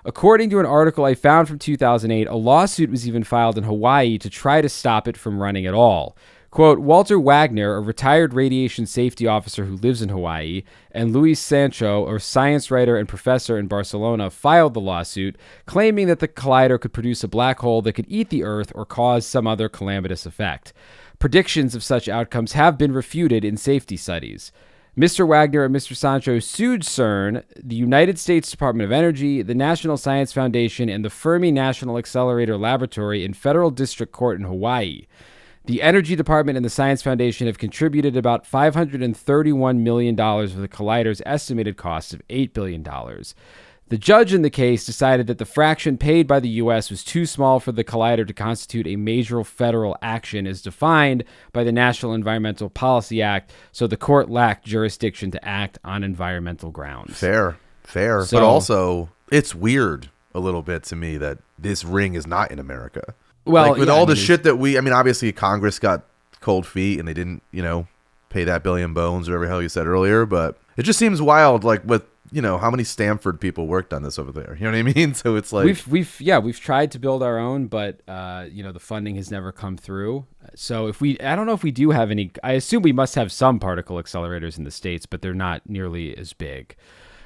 According to an article I found from 2008, a lawsuit was even filed in Hawaii to try to stop it from running at all. Quote, Walter Wagner, a retired radiation safety officer who lives in Hawaii, and Luis Sancho, a science writer and professor in Barcelona, filed the lawsuit, claiming that the collider could produce a black hole that could eat the Earth or cause some other calamitous effect. Predictions of such outcomes have been refuted in safety studies. Mr. Wagner and Mr. Sancho sued CERN, the United States Department of Energy, the National Science Foundation, and the Fermi National Accelerator Laboratory in federal district court in Hawaii. The Energy Department and the Science Foundation have contributed about $531 million of the collider's estimated cost of $8 billion. The judge in the case decided that the fraction paid by the U.S. was too small for the collider to constitute a major federal action as defined by the National Environmental Policy Act, so the court lacked jurisdiction to act on environmental grounds. Fair. So- But also, it's weird a little bit to me that this ring is not in America. Well, like with yeah, all I the mean, shit that obviously Congress got cold feet and they didn't, pay that billion bones or whatever the hell you said earlier. But it just seems wild, like with, how many Stanford people worked on this over there. You know what I mean? So it's like we've tried to build our own, but the funding has never come through. So I don't know if we do have any. I assume we must have some particle accelerators in the States, but they're not nearly as big.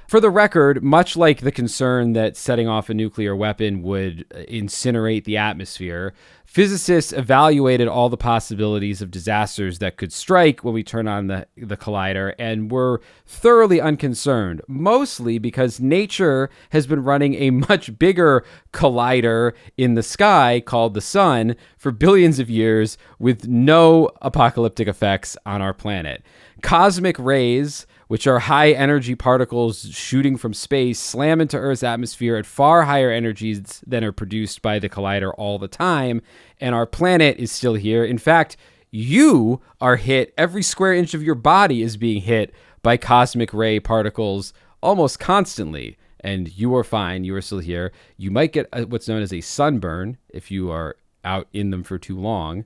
For the record, much like the concern that setting off a nuclear weapon would incinerate the atmosphere, physicists evaluated all the possibilities of disasters that could strike when we turn on the collider and were thoroughly unconcerned, mostly because nature has been running a much bigger collider in the sky called the sun for billions of years with no apocalyptic effects on our planet. Cosmic rays, which are high-energy particles shooting from space, slam into Earth's atmosphere at far higher energies than are produced by the collider all the time, and our planet is still here. In fact, you are hit. Every square inch of your body is being hit by cosmic ray particles almost constantly, and you are fine. You are still here. You might get what's known as a sunburn if you are out in them for too long,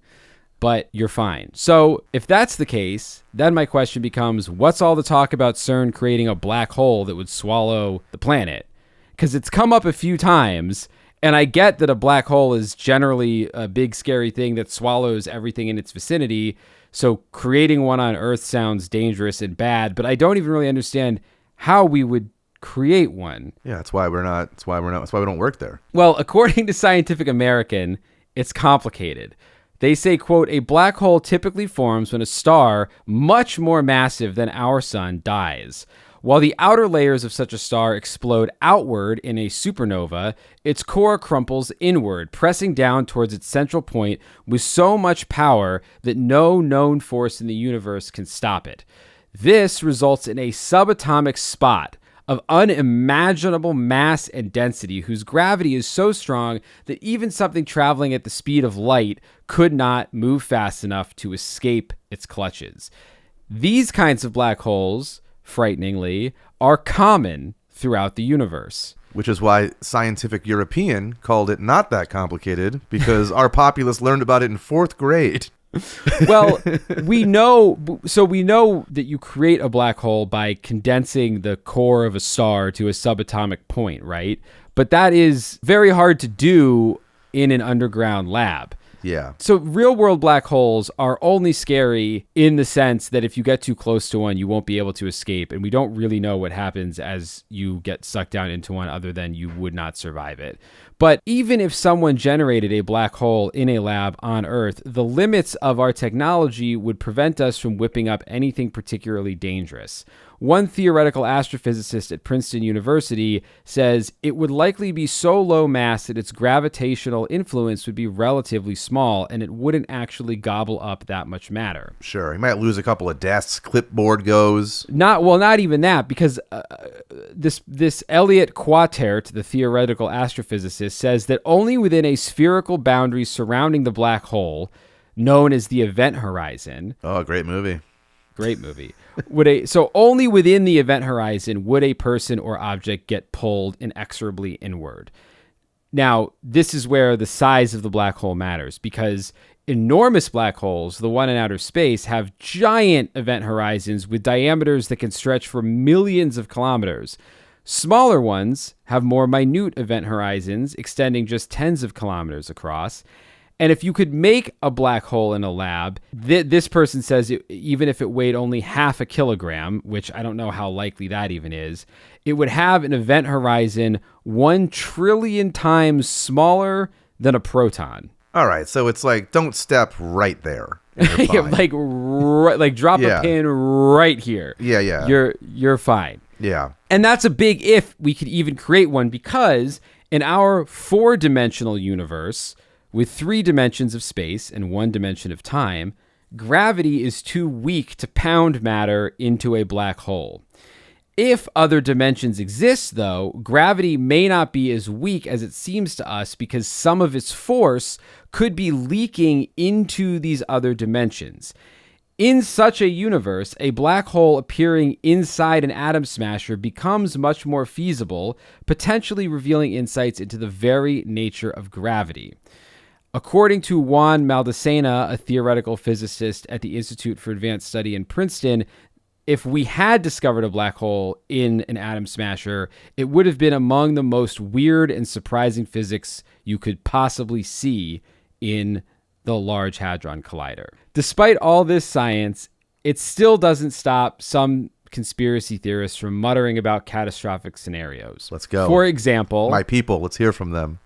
but you're fine. So if that's the case, then my question becomes, what's all the talk about CERN creating a black hole that would swallow the planet? Because it's come up a few times, and I get that a black hole is generally a big, scary thing that swallows everything in its vicinity. So creating one on Earth sounds dangerous and bad, but I don't even really understand how we would create one. Yeah, that's why we don't work there. Well, according to Scientific American, it's complicated. They say, quote, a black hole typically forms when a star much more massive than our sun dies. While the outer layers of such a star explode outward in a supernova, its core crumples inward, pressing down towards its central point with so much power that no known force in the universe can stop it. This results in a subatomic spot of unimaginable mass and density whose gravity is so strong that even something traveling at the speed of light could not move fast enough to escape its clutches. These kinds of black holes, frighteningly, are common throughout the universe. Which is why Scientific European called it not that complicated, because our populace learned about it in 4th grade. Well, we know that you create a black hole by condensing the core of a star to a subatomic point, right? But that is very hard to do in an underground lab. Yeah. So real world black holes are only scary in the sense that if you get too close to one, you won't be able to escape. And we don't really know what happens as you get sucked down into one other than you would not survive it. But even if someone generated a black hole in a lab on Earth, the limits of our technology would prevent us from whipping up anything particularly dangerous. One theoretical astrophysicist at Princeton University says it would likely be so low mass that its gravitational influence would be relatively small and it wouldn't actually gobble up that much matter. Sure. He might lose a couple of desks, clipboard goes. Not even that, because this Elliott Quatert, the theoretical astrophysicist, says that only within a spherical boundary surrounding the black hole, known as the event horizon. Oh, great movie. Great movie. So only within the event horizon would a person or object get pulled inexorably inward. Now, this is where the size of the black hole matters, because enormous black holes, the one in outer space, have giant event horizons with diameters that can stretch for millions of kilometers. Smaller ones have more minute event horizons, extending just tens of kilometers across. And if you could make a black hole in a lab, this person says even if it weighed only half a kilogram, which I don't know how likely that even is, it would have an event horizon 1 trillion times smaller than a proton. All right, so it's like, don't step right there. And you're fine. like drop a pin right here. Yeah. You're fine. Yeah. And that's a big if we could even create one, because in our 4-dimensional universe, with 3 dimensions of space and 1 dimension of time, gravity is too weak to pound matter into a black hole. If other dimensions exist, though, gravity may not be as weak as it seems to us, because some of its force could be leaking into these other dimensions. In such a universe, a black hole appearing inside an atom smasher becomes much more feasible, potentially revealing insights into the very nature of gravity. According to Juan Maldacena, a theoretical physicist at the Institute for Advanced Study in Princeton, if we had discovered a black hole in an atom smasher, it would have been among the most weird and surprising physics you could possibly see in the Large Hadron Collider. Despite all this science, it still doesn't stop some conspiracy theorists from muttering about catastrophic scenarios. Let's go. For example, my people, let's hear from them.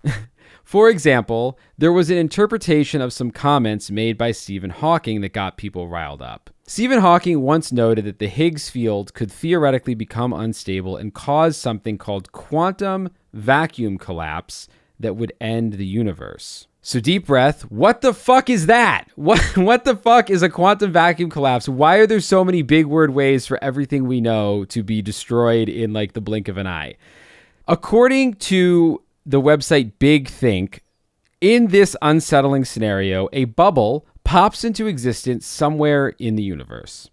For example, there was an interpretation of some comments made by Stephen Hawking that got people riled up. Stephen Hawking once noted that the Higgs field could theoretically become unstable and cause something called quantum vacuum collapse that would end the universe. So deep breath. What the fuck is that? What the fuck is a quantum vacuum collapse? Why are there so many big word ways for everything we know to be destroyed in like the blink of an eye? According to the website Big Think, in this unsettling scenario, a bubble pops into existence somewhere in the universe.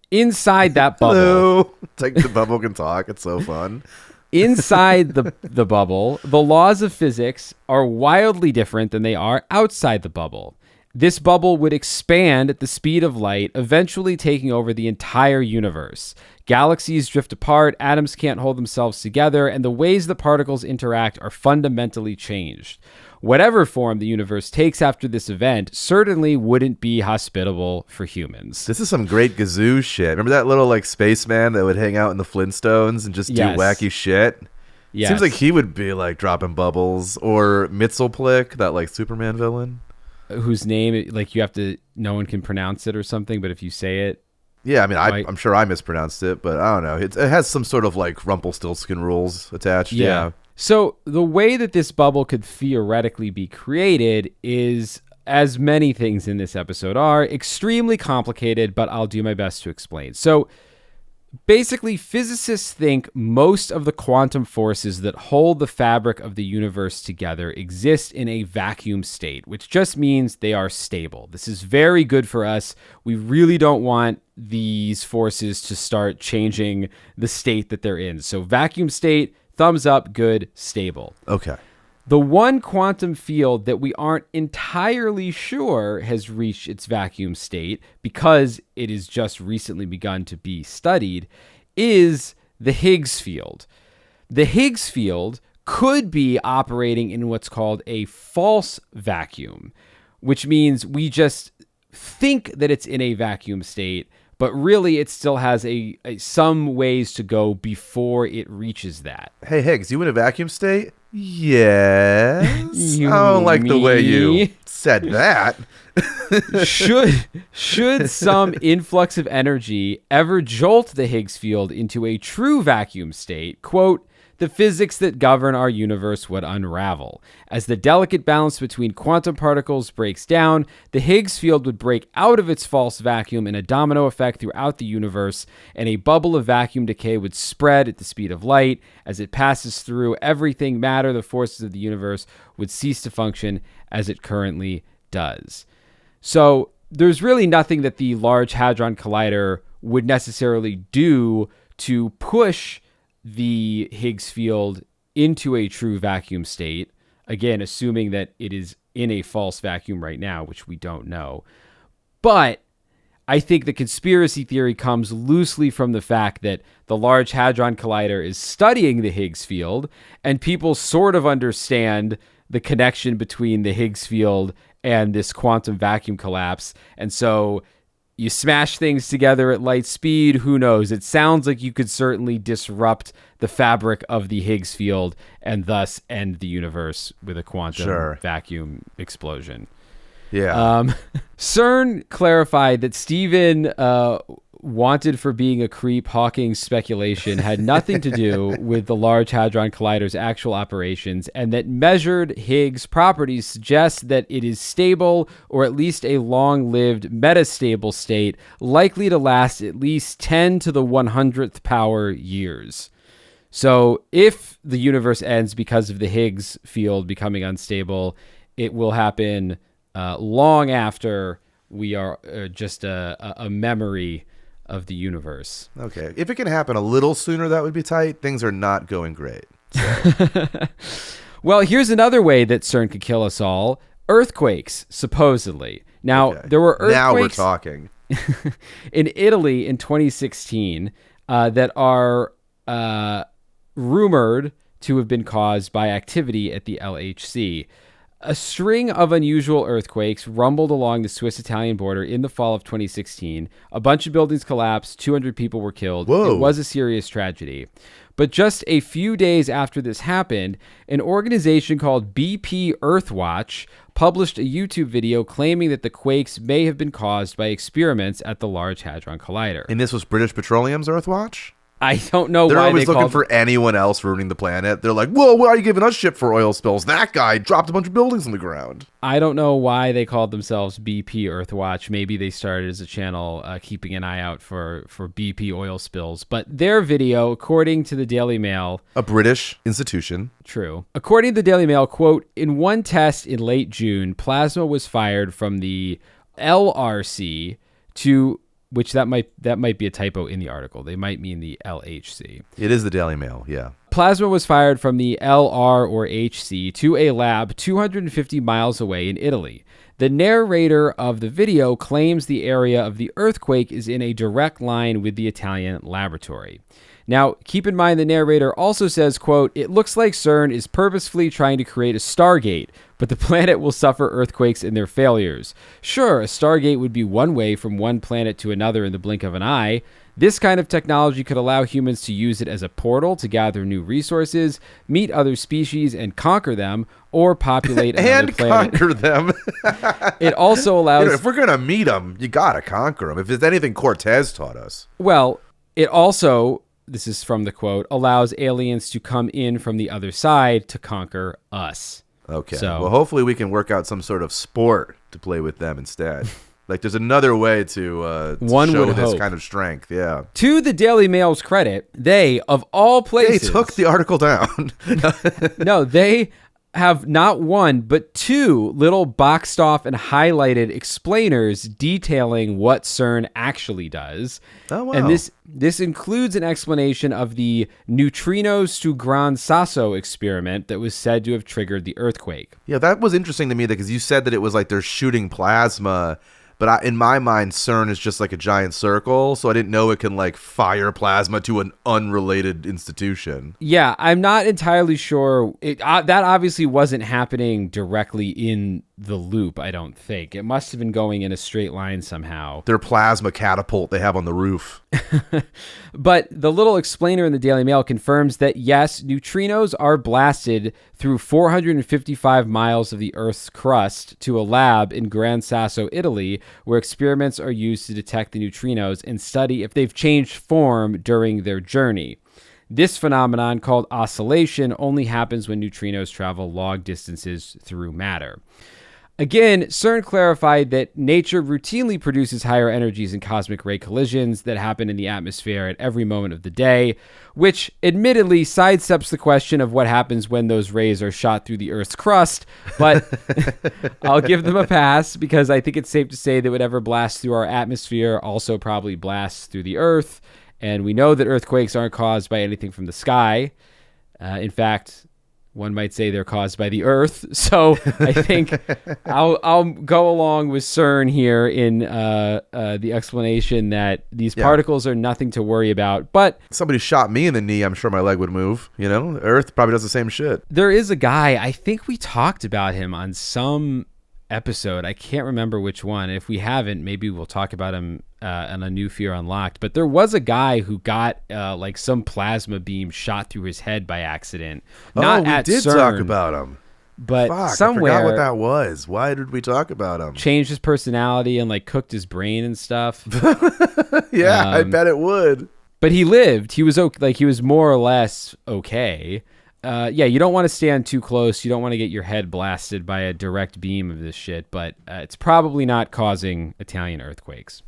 Inside that bubble... Hello. It's like the bubble can talk. It's so fun. Inside the bubble, the laws of physics are wildly different than they are outside the bubble. This bubble would expand at the speed of light, eventually taking over the entire universe. Galaxies drift apart, atoms can't hold themselves together, and the ways the particles interact are fundamentally changed. Whatever form the universe takes after this event certainly wouldn't be hospitable for humans. This is some great Gazoo shit. Remember that little like spaceman that would hang out in the Flintstones and just do wacky shit? Yes. Seems like he would be like dropping bubbles. Or Mxyzptlk, that like Superman villain. Whose name, like you have to, no one can pronounce it or something, but if you say it. Yeah, I mean, I'm sure I mispronounced it, but I don't know. It has some sort of like Rumpelstiltskin rules attached. Yeah. So the way that this bubble could theoretically be created is, as many things in this episode are, extremely complicated, but I'll do my best to explain. So basically, physicists think most of the quantum forces that hold the fabric of the universe together exist in a vacuum state, which just means they are stable. This is very good for us. We really don't want these forces to start changing the state that they're in. So vacuum state, thumbs up, good, stable. Okay. The one quantum field that we aren't entirely sure has reached its vacuum state, because it has just recently begun to be studied, is the Higgs field. The Higgs field could be operating in what's called a false vacuum, which means we just think that it's in a vacuum state, but really it still has some ways to go before it reaches that. Hey, Higgs, you in a vacuum state? Yes. I don't like the way you said that. Should some influx of energy ever jolt the Higgs field into a true vacuum state, quote, the physics that govern our universe would unravel. As the delicate balance between quantum particles breaks down, the Higgs field would break out of its false vacuum in a domino effect throughout the universe, and a bubble of vacuum decay would spread at the speed of light. As it passes through everything, matter, the forces of the universe would cease to function as it currently does. So there's really nothing that the Large Hadron Collider would necessarily do to push the Higgs field into a true vacuum state. Again, assuming that it is in a false vacuum right now, which we don't know. But I think the conspiracy theory comes loosely from the fact that the Large Hadron Collider is studying the Higgs field, and people sort of understand the connection between the Higgs field and this quantum vacuum collapse. And so you smash things together at light speed, who knows? It sounds like you could certainly disrupt the fabric of the Higgs field and thus end the universe with a quantum vacuum explosion. Yeah. CERN clarified that Stephen wanted for being a creep Hawking's speculation had nothing to do with the Large Hadron Collider's actual operations, and that measured Higgs properties suggest that it is stable, or at least a long-lived metastable state, likely to last at least 10 to the 100th power years. So if the universe ends because of the Higgs field becoming unstable, it will happen long after we are just a memory of the universe. Okay. If it can happen a little sooner, that would be tight. Things are not going great. So. Well, here's another way that CERN could kill us all. Earthquakes, supposedly. Now, there were earthquakes... Now we're talking. in Italy in 2016 that are rumored to have been caused by activity at the LHC. A string of unusual earthquakes rumbled along the Swiss-Italian border in the fall of 2016. A bunch of buildings collapsed. 200 people were killed. Whoa. It was a serious tragedy. But just a few days after this happened, an organization called BP Earthwatch published a YouTube video claiming that the quakes may have been caused by experiments at the Large Hadron Collider. And this was British Petroleum's Earthwatch? I don't know They're why always they looking for anyone else ruining the planet. They're like, whoa, why are you giving us shit for oil spills? That guy dropped a bunch of buildings on the ground. I don't know why they called themselves BP Earthwatch. Maybe they started as a channel keeping an eye out for BP oil spills. But their video, according to the Daily Mail... A British institution. True. According to the Daily Mail, quote, in one test in late June, plasma was fired from the LRC to... Which that might be a typo in the article. They might mean the LHC. It is the Daily Mail, yeah. Plasma was fired from the LR or HC to a lab 250 miles away in Italy. The narrator of the video claims the area of the earthquake is in a direct line with the Italian laboratory. Now, keep in mind the narrator also says, quote, it looks like CERN is purposefully trying to create a Stargate, but the planet will suffer earthquakes in their failures. Sure, a Stargate would be one way from one planet to another in the blink of an eye. This kind of technology could allow humans to use it as a portal to gather new resources, meet other species and conquer them, or populate another planet. And conquer them. It also allows... if we're going to meet them, you got to conquer them. If there's anything Cortez taught us. Well, it also... This is from the quote, allows aliens to come in from the other side to conquer us. Okay. So, well, hopefully we can work out some sort of sport to play with them instead. Like there's another way to show this kind of strength. Yeah. To the Daily Mail's credit, they, of all places... They took the article down. No, they have not one, but two little boxed off and highlighted explainers detailing what CERN actually does. Oh, wow. And this includes an explanation of the neutrinos to Gran Sasso experiment that was said to have triggered the earthquake. Yeah, that was interesting to me because you said that it was like they're shooting plasma, but in my mind, CERN is just like a giant circle, so I didn't know it can like fire plasma to an unrelated institution. Yeah, I'm not entirely sure. That obviously wasn't happening directly in the loop, I don't think. It must have been going in a straight line somehow. Their plasma catapult they have on the roof. But the little explainer in the Daily Mail confirms that, yes, neutrinos are blasted through 455 miles of the Earth's crust to a lab in Gran Sasso, Italy, where experiments are used to detect the neutrinos and study if they've changed form during their journey. This phenomenon, called oscillation, only happens when neutrinos travel long distances through matter. Again, CERN clarified that nature routinely produces higher energies in cosmic ray collisions that happen in the atmosphere at every moment of the day, which admittedly sidesteps the question of what happens when those rays are shot through the Earth's crust, but I'll give them a pass because I think it's safe to say that whatever blasts through our atmosphere also probably blasts through the Earth, and we know that earthquakes aren't caused by anything from the sky. In fact, one might say they're caused by the Earth. So I think I'll go along with CERN here in the explanation that these particles are nothing to worry about. But Somebody shot me in the knee, I'm sure my leg would move. You know, Earth probably does the same shit. there is a guy, I think we talked about him on some episode. I can't remember which one. If we haven't, maybe we'll talk about him on a New Fear Unlocked. But there was a guy who got like some plasma beam shot through his head by accident. Not we at did CERN, talk about him. but Fuck, somewhere. I forgot what that was. Why did we talk about him? Changed his personality and like cooked his brain and stuff. Yeah, I bet it would. But he lived. He was okay. Like he was more or less okay. Yeah, you don't want to stand too close. You don't want to get your head blasted by a direct beam of this shit, but it's probably not causing Italian earthquakes.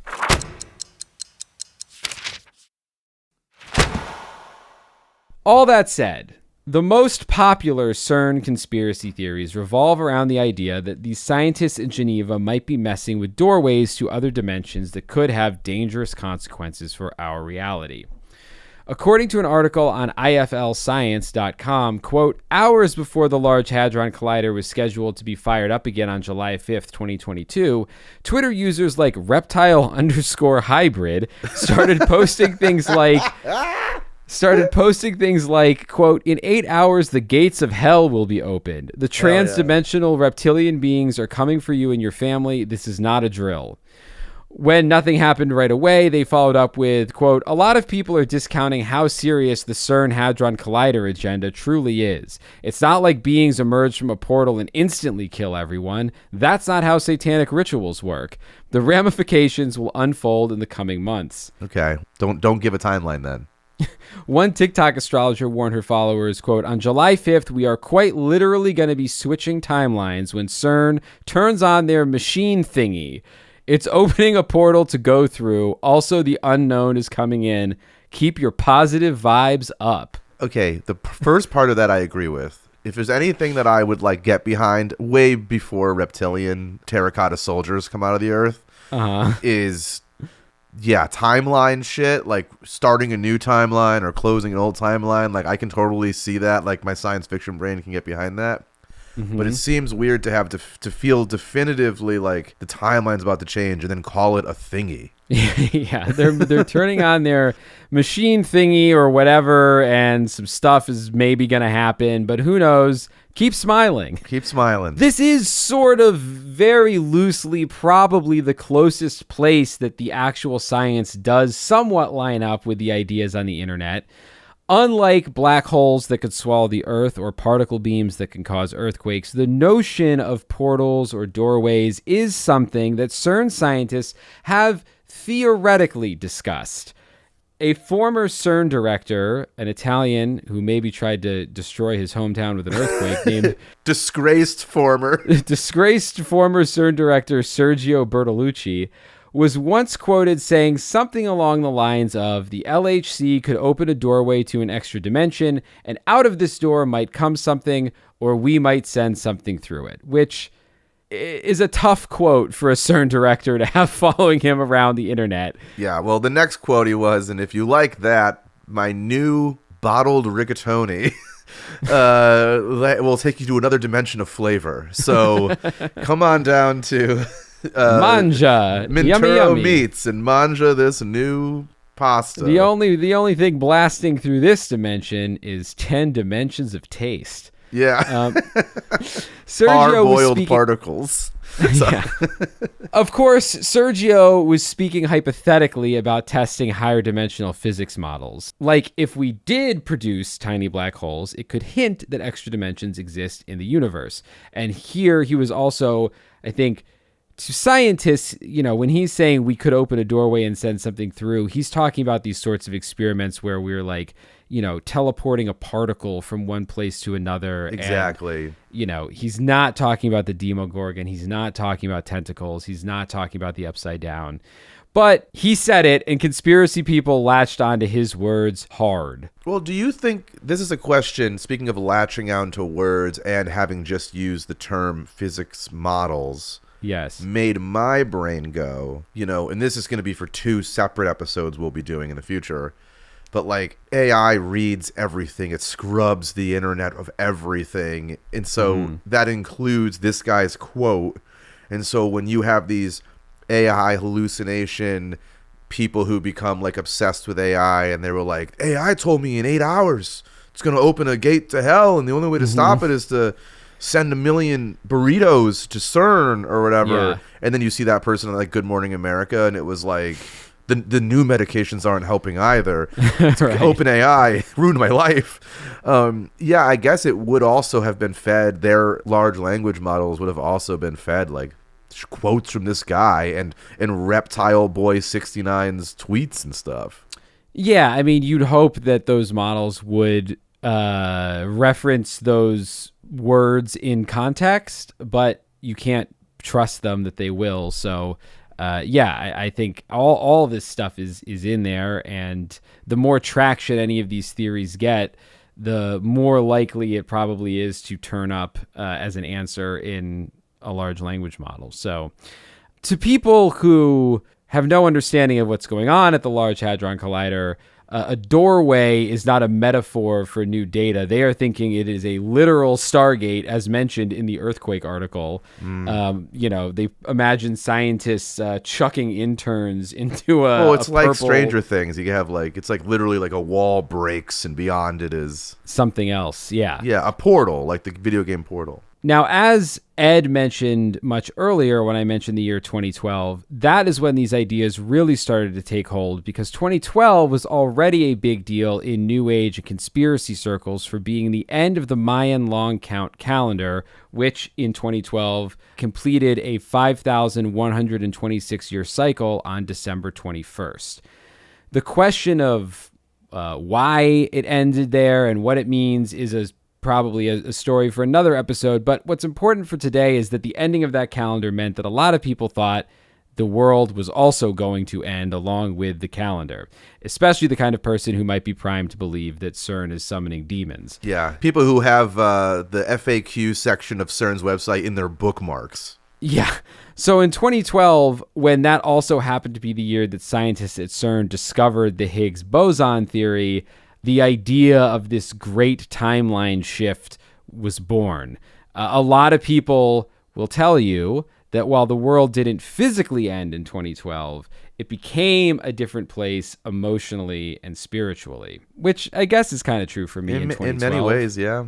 All that said, the most popular CERN conspiracy theories revolve around the idea that these scientists in Geneva might be messing with doorways to other dimensions that could have dangerous consequences for our reality. According to an article on iflscience.com, quote, hours before the Large Hadron Collider was scheduled to be fired up again on July 5th, 2022, Twitter users like reptile_hybrid started posting things like, quote, in 8 hours, the gates of hell will be opened. The trans-dimensional reptilian beings are coming for you and your family. This is not a drill. When nothing happened right away, they followed up with, quote, a lot of people are discounting how serious the CERN Hadron Collider agenda truly is. It's not like beings emerge from a portal and instantly kill everyone. That's not how satanic rituals work. The ramifications will unfold in the coming months. Okay, don't give a timeline then. One TikTok astrologer warned her followers, quote, on July 5th, we are quite literally going to be switching timelines when CERN turns on their machine thingy. It's opening a portal to go through. Also, the unknown is coming in. Keep your positive vibes up. Okay, the first part of that I agree with. If there's anything that I would like get behind way before reptilian terracotta soldiers come out of the earth, is timeline shit, like starting a new timeline or closing an old timeline. Like I can totally see that. Like my science fiction brain can get behind that. But it seems weird to have to feel definitively like the timeline's about to change and then call it a thingy. Yeah, they're turning on their machine thingy or whatever, and some stuff is maybe going to happen, but who knows? Keep smiling. Keep smiling. This is sort of very loosely probably the closest place that the actual science does somewhat line up with the ideas on the internet. Unlike black holes that could swallow the Earth or particle beams that can cause earthquakes, the notion of portals or doorways is something that CERN scientists have theoretically discussed. A former CERN director, an Italian who maybe tried to destroy his hometown with an earthquake, named disgraced former CERN director Sergio Bertolucci, was once quoted saying something along the lines of, the LHC could open a doorway to an extra dimension, and out of this door might come something, or we might send something through it, which is a tough quote for a CERN director to have following him around the internet. Yeah, well, the next quote he was, and if you like that, my new bottled rigatoni will take you to another dimension of flavor. So come on down to... Manja, Minturo yummy, yummy. Meats and manja this new pasta. The only thing blasting through this dimension is 10 dimensions of taste. Yeah. Sergio was Hard-boiled speaking. particles. Yeah. Of course, Sergio was speaking hypothetically about testing higher dimensional physics models. Like, if we did produce tiny black holes, it could hint that extra dimensions exist in the universe. And here he was also, I think, to scientists, when he's saying we could open a doorway and send something through, he's talking about these sorts of experiments where we're like, teleporting a particle from one place to another. Exactly. And, he's not talking about the Demogorgon. He's not talking about tentacles. He's not talking about the upside down. But he said it, and conspiracy people latched onto his words hard. Well, do you think this is a question, speaking of latching onto words and having just used the term physics models, Yes. made my brain go, and this is going to be for 2 separate episodes we'll be doing in the future, but like AI reads everything. It scrubs the internet of everything. And so that includes this guy's quote. And so when you have these AI hallucination people who become like obsessed with AI, and they were like, AI told me in 8 hours it's going to open a gate to hell, and the only way to stop it is to send 1 million burritos to CERN or whatever. Yeah. And then you see that person like Good Morning America, and it was like, the new medications aren't helping either. Right. OpenAI ruined my life. Yeah, I guess it would also have been fed, their large language models would have also been fed like quotes from this guy and Reptile Boy 69's tweets and stuff. Yeah, I mean, you'd hope that those models would reference those words in context, but you can't trust them that they will. So I think all this stuff is in there, and the more traction any of these theories get, the more likely it probably is to turn up as an answer in a large language model. So to people who have no understanding of what's going on at the Large Hadron Collider, a doorway is not a metaphor for new data. They are thinking it is a literal Stargate, as mentioned in the earthquake article. They imagine scientists chucking interns into a Oh, it's a like purple Stranger Things. You have like, it's like literally like a wall breaks and beyond it is something else. Yeah. a portal, like the video game Portal. Now, as Ed mentioned much earlier when I mentioned the year 2012, that is when these ideas really started to take hold, because 2012 was already a big deal in New Age and conspiracy circles for being the end of the Mayan long count calendar, which in 2012 completed a 5,126-year cycle on December 21st. The question of why it ended there and what it means is probably a story for another episode, but what's important for today is that the ending of that calendar meant that a lot of people thought the world was also going to end along with the calendar, especially the kind of person who might be primed to believe that CERN is summoning demons. Yeah, people who have the FAQ section of CERN's website in their bookmarks. Yeah. So in 2012, when that also happened to be the year that scientists at CERN discovered the Higgs boson theory, the idea of this great timeline shift was born. A lot of people will tell you that while the world didn't physically end in 2012, it became a different place emotionally and spiritually, which I guess is kind of true for me in 2012. In many ways, yeah.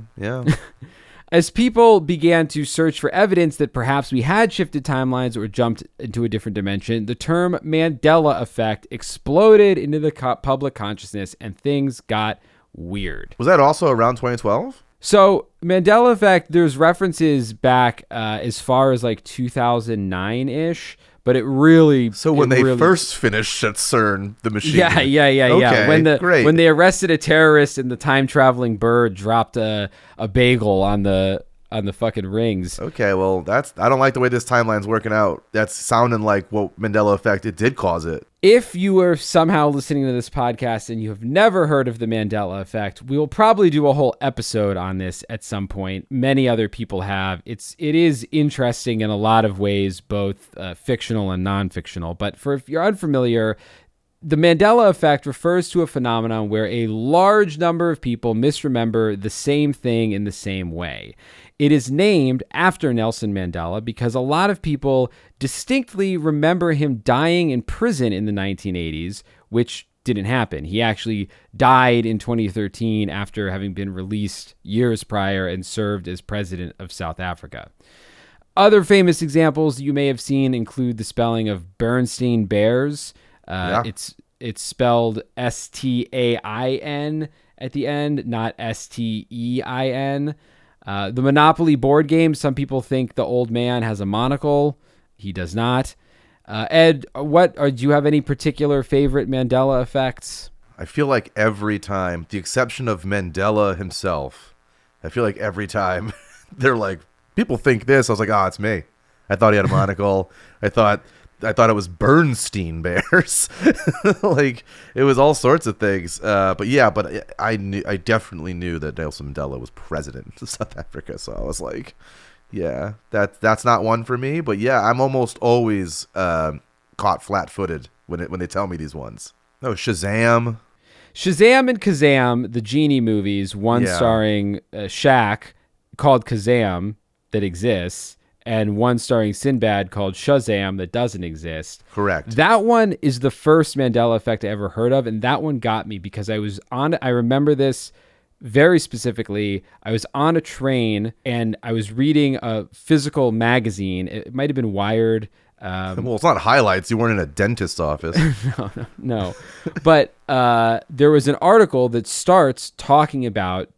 As people began to search for evidence that perhaps we had shifted timelines or jumped into a different dimension, the term Mandela Effect exploded into the public consciousness, and things got weird. Was that also around 2012? So Mandela Effect, there's references back as far as like 2009-ish, but it really... So when they first finished at CERN, the machine. Yeah. Okay, great. When they arrested a terrorist and the time-traveling bird dropped a bagel on the fucking rings. Okay, well, I don't like the way this timeline's working out. That's sounding like what Mandela Effect, it did cause it. If you are somehow listening to this podcast and you have never heard of the Mandela Effect, we will probably do a whole episode on this at some point. Many other people have. It is interesting in a lot of ways, both fictional and non-fictional. But if you're unfamiliar, the Mandela Effect refers to a phenomenon where a large number of people misremember the same thing in the same way. It is named after Nelson Mandela because a lot of people distinctly remember him dying in prison in the 1980s, which didn't happen. He actually died in 2013 after having been released years prior and served as president of South Africa. Other famous examples you may have seen include the spelling of Bernstein Bears. It's spelled Stain at the end, not Stein. The Monopoly board game, some people think the old man has a monocle. He does not. Ed, do you have any particular favorite Mandela effects? I feel like every time, the exception of Mandela himself, I feel like every time they're like, people think this. I was like, it's me. I thought he had a monocle. I thought it was Bernstein Bears. Like, it was all sorts of things. But I definitely knew that Nelson Mandela was president of South Africa. So I was like, yeah, that's not one for me. But yeah, I'm almost always caught flat-footed when they tell me these ones. No, Shazam and Kazam, the genie movies, one starring Shaq called Kazam that exists, and one starring Sinbad called Shazam that doesn't exist. Correct. That one is the first Mandela effect I ever heard of, and that one got me because I remember this very specifically. I was on a train, and I was reading a physical magazine. It might have been Wired. Well, it's not highlights. You weren't in a dentist's office. No. But there was an article that starts talking about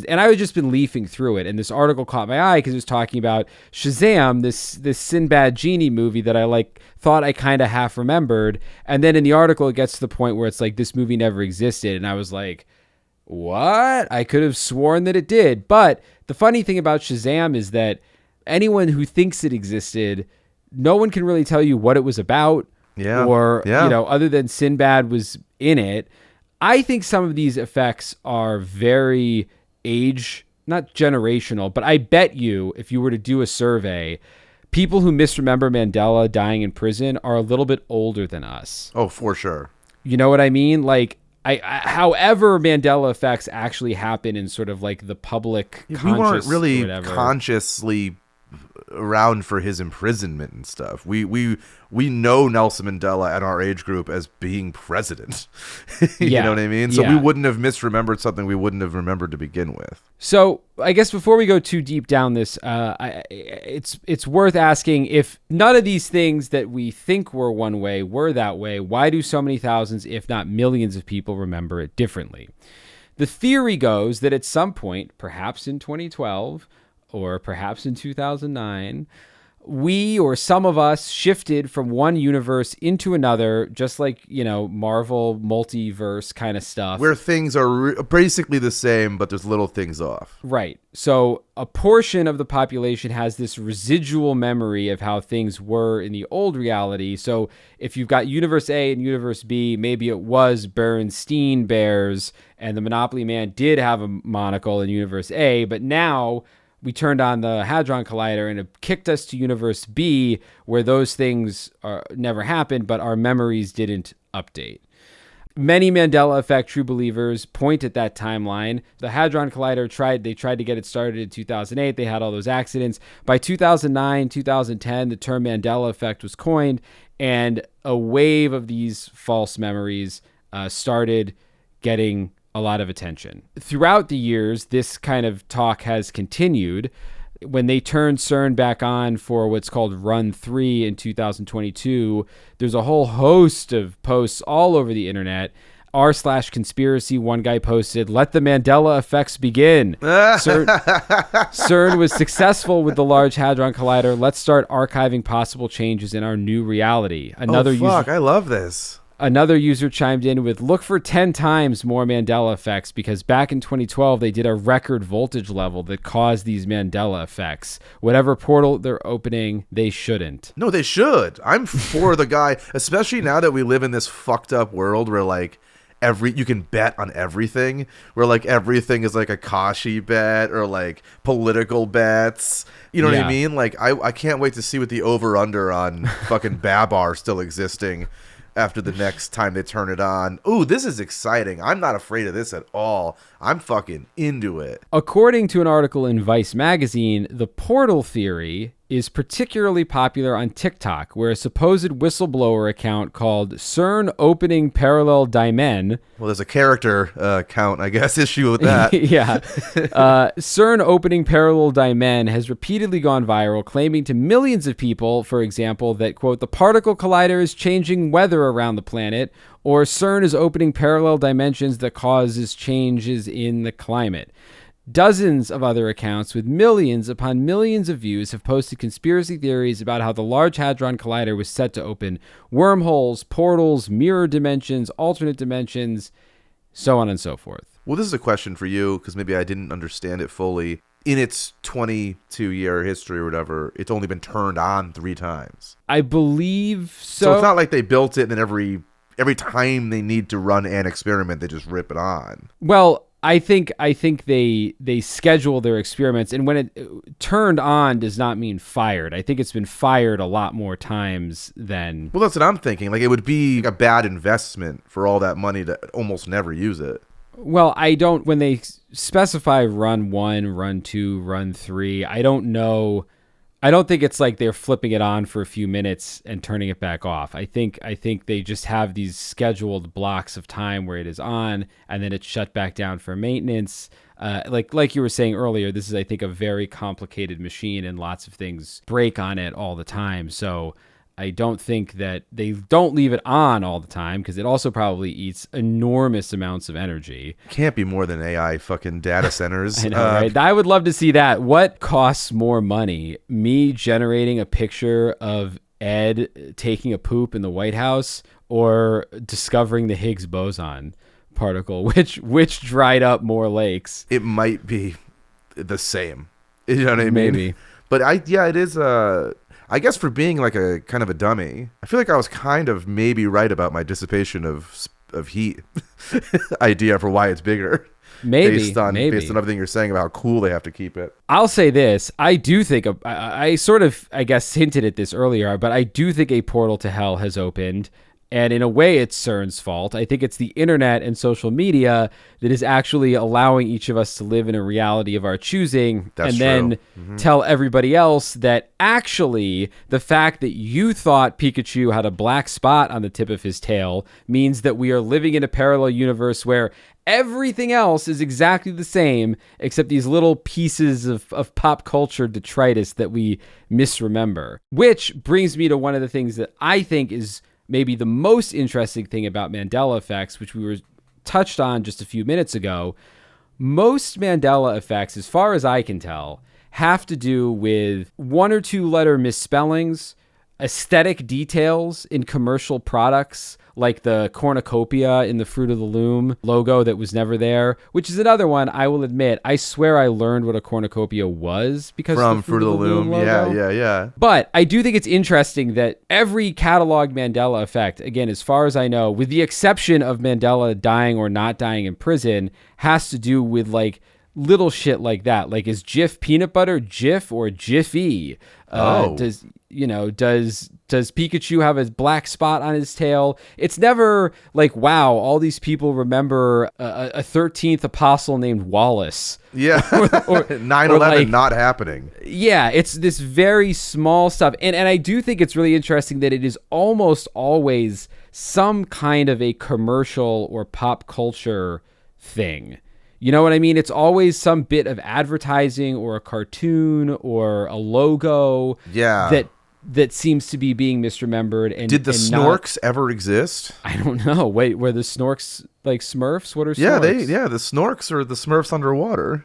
and I had just been leafing through it, and this article caught my eye because it was talking about Shazam, this Sinbad genie movie that I thought I kind of half remembered. And then in the article, it gets to the point where it's like, this movie never existed. And I was like, what? I could have sworn that it did. But the funny thing about Shazam is that anyone who thinks it existed, no one can really tell you what it was about. Yeah. Or, other than Sinbad was in it. I think some of these effects are very not generational, but I bet you if you were to do a survey, people who misremember Mandela dying in prison are a little bit older than us. Oh, for sure. You know what I mean? Like, however Mandela effects actually happen in sort of like the public conscious, we weren't really whatever. Consciously around for his imprisonment and stuff. We know Nelson Mandela at our age group as being president. You know what I mean? So we wouldn't have misremembered something we wouldn't have remembered to begin with. So I guess before we go too deep down this, it's worth asking, if none of these things that we think were one way were that way, why do so many thousands, if not millions of people remember it differently? The theory goes that at some point, perhaps in 2012, or perhaps in 2009, we or some of us shifted from one universe into another, just like, Marvel multiverse kind of stuff. Where things are basically the same, but there's little things off. Right. So a portion of the population has this residual memory of how things were in the old reality. So if you've got Universe A and Universe B, maybe it was Bernstein Bears, and the Monopoly Man did have a monocle in Universe A, but now we turned on the Hadron Collider and it kicked us to Universe B, where those things never happened, but our memories didn't update. Many Mandela Effect true believers point at that timeline. The Hadron Collider tried to get it started in 2008. They had all those accidents. By 2009, 2010, the term Mandela Effect was coined, and a wave of these false memories started getting a lot of attention. Throughout the years, this kind of talk has continued. When they turned CERN back on for what's called Run 3 in 2022, there's a whole host of posts all over the internet. r/conspiracy, one guy posted, "Let the Mandela effects begin. CERN was successful with the Large Hadron Collider. Let's start archiving possible changes in our new reality." I love this. Another user chimed in with, "Look for 10 times more Mandela effects, because back in 2012, they did a record voltage level that caused these Mandela effects. Whatever portal they're opening, they shouldn't." No, they should. I'm for the guy, especially now that we live in this fucked up world where you can bet on everything, where everything is like a Kashi bet or political bets. You know what I mean? I can't wait to see what the over-under on fucking Babar still existing after the next time they turn it on. Ooh, this is exciting. I'm not afraid of this at all. I'm fucking into it. According to an article in Vice magazine, the portal theory is particularly popular on TikTok, where a supposed whistleblower account called CERN Opening Parallel Dimen. Well, there's a character count, I guess, issue with that. Yeah. CERN Opening Parallel Dimen has repeatedly gone viral, claiming to millions of people, for example, that, quote, the particle collider is changing weather around the planet, or CERN is opening parallel dimensions that causes changes in the climate. Dozens of other accounts with millions upon millions of views have posted conspiracy theories about how the Large Hadron Collider was set to open wormholes, portals, mirror dimensions, alternate dimensions, so on and so forth. Well, this is a question for you, because maybe I didn't understand it fully. In its 22-year history or whatever, it's only been turned on 3 times. I believe so. So it's not like they built it and then every time they need to run an experiment, they just rip it on. Well, I think they schedule their experiments, and when it turned on does not mean fired. I think it's been fired a lot more times than... Well, that's what I'm thinking. Like, it would be a bad investment for all that money to almost never use it. Well, I don't... When they specify run 1, run 2, run 3, I don't know... I don't think it's like they're flipping it on for a few minutes and turning it back off. I think they just have these scheduled blocks of time where it is on and then it's shut back down for maintenance. Like you were saying earlier, this is, I think, a very complicated machine and lots of things break on it all the time. So I don't think that they don't leave it on all the time, because it also probably eats enormous amounts of energy. Can't be more than AI fucking data centers. I know, right? I would love to see that. What costs more money? Me generating a picture of Ed taking a poop in the White House, or discovering the Higgs boson particle, which dried up more lakes? It might be the same. You know what I mean? Maybe. But it is I guess for being like a kind of a dummy, I feel like I was kind of maybe right about my dissipation of heat idea for why it's bigger. Maybe based on everything you're saying about how cool they have to keep it. I'll say this: I do think I sort of, I guess, hinted at this earlier, but I do think a portal to hell has opened. And in a way, it's CERN's fault. I think it's the internet and social media that is actually allowing each of us to live in a reality of our choosing. That's and then tell everybody else that actually the fact that you thought Pikachu had a black spot on the tip of his tail means that we are living in a parallel universe where everything else is exactly the same, except these little pieces of pop culture detritus that we misremember. Which brings me to one of the things that I think is maybe the most interesting thing about Mandela Effects, which we were touched on just a few minutes ago. Most Mandela Effects, as far as I can tell, have to do with 1 or 2 letter misspellings, aesthetic details in commercial products, like the cornucopia in the Fruit of the Loom logo that was never there, which is another one. I will admit, I swear I learned what a cornucopia was because from of the Fruit of the Loom logo. Yeah. But I do think it's interesting that every catalog Mandela effect, again, as far as I know, with the exception of Mandela dying or not dying in prison, has to do with like little shit like that. Like, is Jif peanut butter Jif or Jiffy? Does Pikachu have a black spot on his tail? It's never like, wow, all these people remember a 13th apostle named Wallace. Yeah. or 9/11 like, not happening. Yeah, it's this very small stuff. And I do think it's really interesting that it is almost always some kind of a commercial or pop culture thing. You know what I mean? It's always some bit of advertising or a cartoon or a logo that seems to be being misremembered. And did the Snorks ever exist? I don't know. Wait, were the Snorks like Smurfs? What are Snorks? The Snorks are the Smurfs underwater.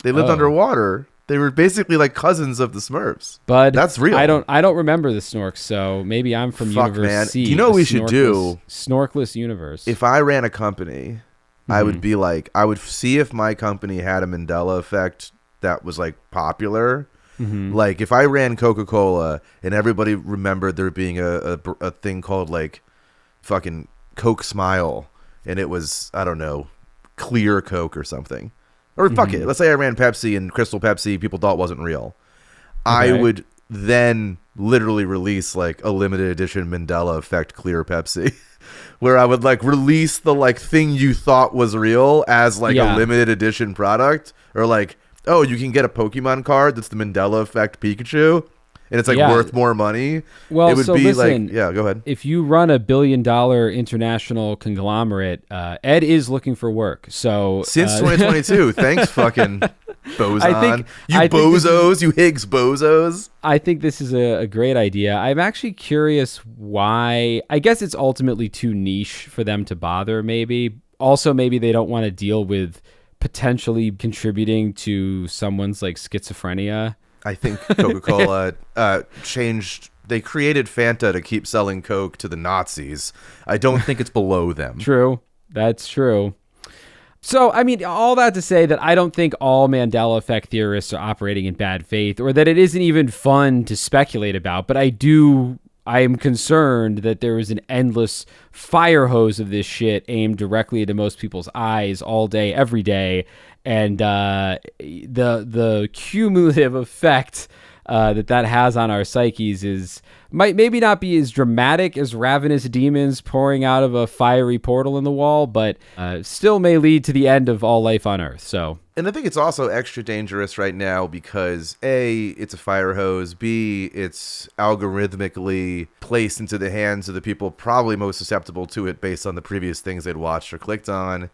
They lived underwater. They were basically like cousins of the Smurfs. But that's real. I don't remember the Snorks, so maybe I'm from Universe C. Do you know what we should do? Snorkless universe. If I ran a company, I would be like, I would see if my company had a Mandela effect that was like popular. Like if I ran Coca-Cola and everybody remembered there being a thing called like fucking Coke Smile, and it was, I don't know, clear Coke or something. Or fuck it. Let's say I ran Pepsi and Crystal Pepsi people thought wasn't real. Okay. I would then literally release like a limited edition Mandela Effect clear Pepsi. Where I would like release the like thing you thought was real as like a limited edition product, or like, oh, you can get a Pokemon card that's the Mandela Effect Pikachu. and it's like Yeah. worth more money. Well, it would so be listen, like, yeah, go ahead. if you run a $1 billion international conglomerate, Ed is looking for work. So Since 2022, thanks, fucking boson. I think bozos, you Higgs bozos. I think this is a great idea. I'm actually curious why. I guess it's ultimately too niche for them to bother, maybe. Also, maybe they don't want to deal with potentially contributing to someone's like schizophrenia. I think Coca-Cola changed. They created Fanta to keep selling Coke to the Nazis. I don't think it's below them. True. That's true. So, I mean, all that to say that I don't think all Mandela Effect theorists are operating in bad faith, or that it isn't even fun to speculate about. But I am concerned that there is an endless fire hose of this shit aimed directly into most people's eyes all day, every day. And the cumulative effect that has on our psyches might maybe not be as dramatic as ravenous demons pouring out of a fiery portal in the wall, but still may lead to the end of all life on Earth. So, and I think it's also extra dangerous right now because A, it's a fire hose. B, it's algorithmically placed into the hands of the people probably most susceptible to it based on the previous things they'd watched or clicked on.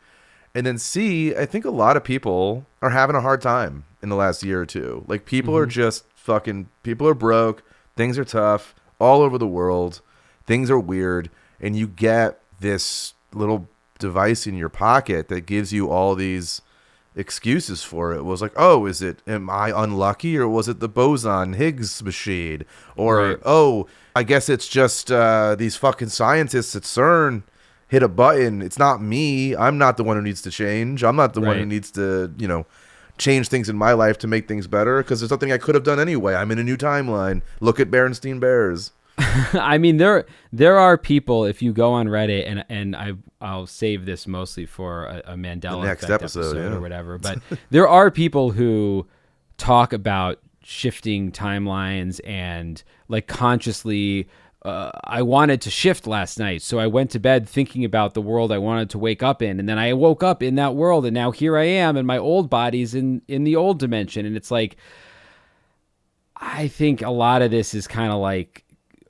And then C, I think a lot of people are having a hard time in the last year or two. Like, people are just people are broke. Things are tough all over the world. Things are weird. And you get this little device in your pocket that gives you all these excuses for it. It was like, oh, am I unlucky, or was it the boson Higgs machine? Or, Right. oh, I guess it's just these fucking scientists at CERN hit a button. It's not me. I'm not the one who needs to change. I'm not the one who Right. needs to, change things in my life to make things better, because there's something I could have done anyway. I'm in a new timeline. Look at Berenstein Bears. I mean, there are people, if you go on Reddit, and I'll save this mostly for a Mandela next Effect episode, yeah. or whatever, but there are people who talk about shifting timelines and like consciously. I wanted to shift last night, so I went to bed thinking about the world I wanted to wake up in, and then I woke up in that world, and now here I am, and my old body's in the old dimension. And it's like, I think a lot of this is kind of like,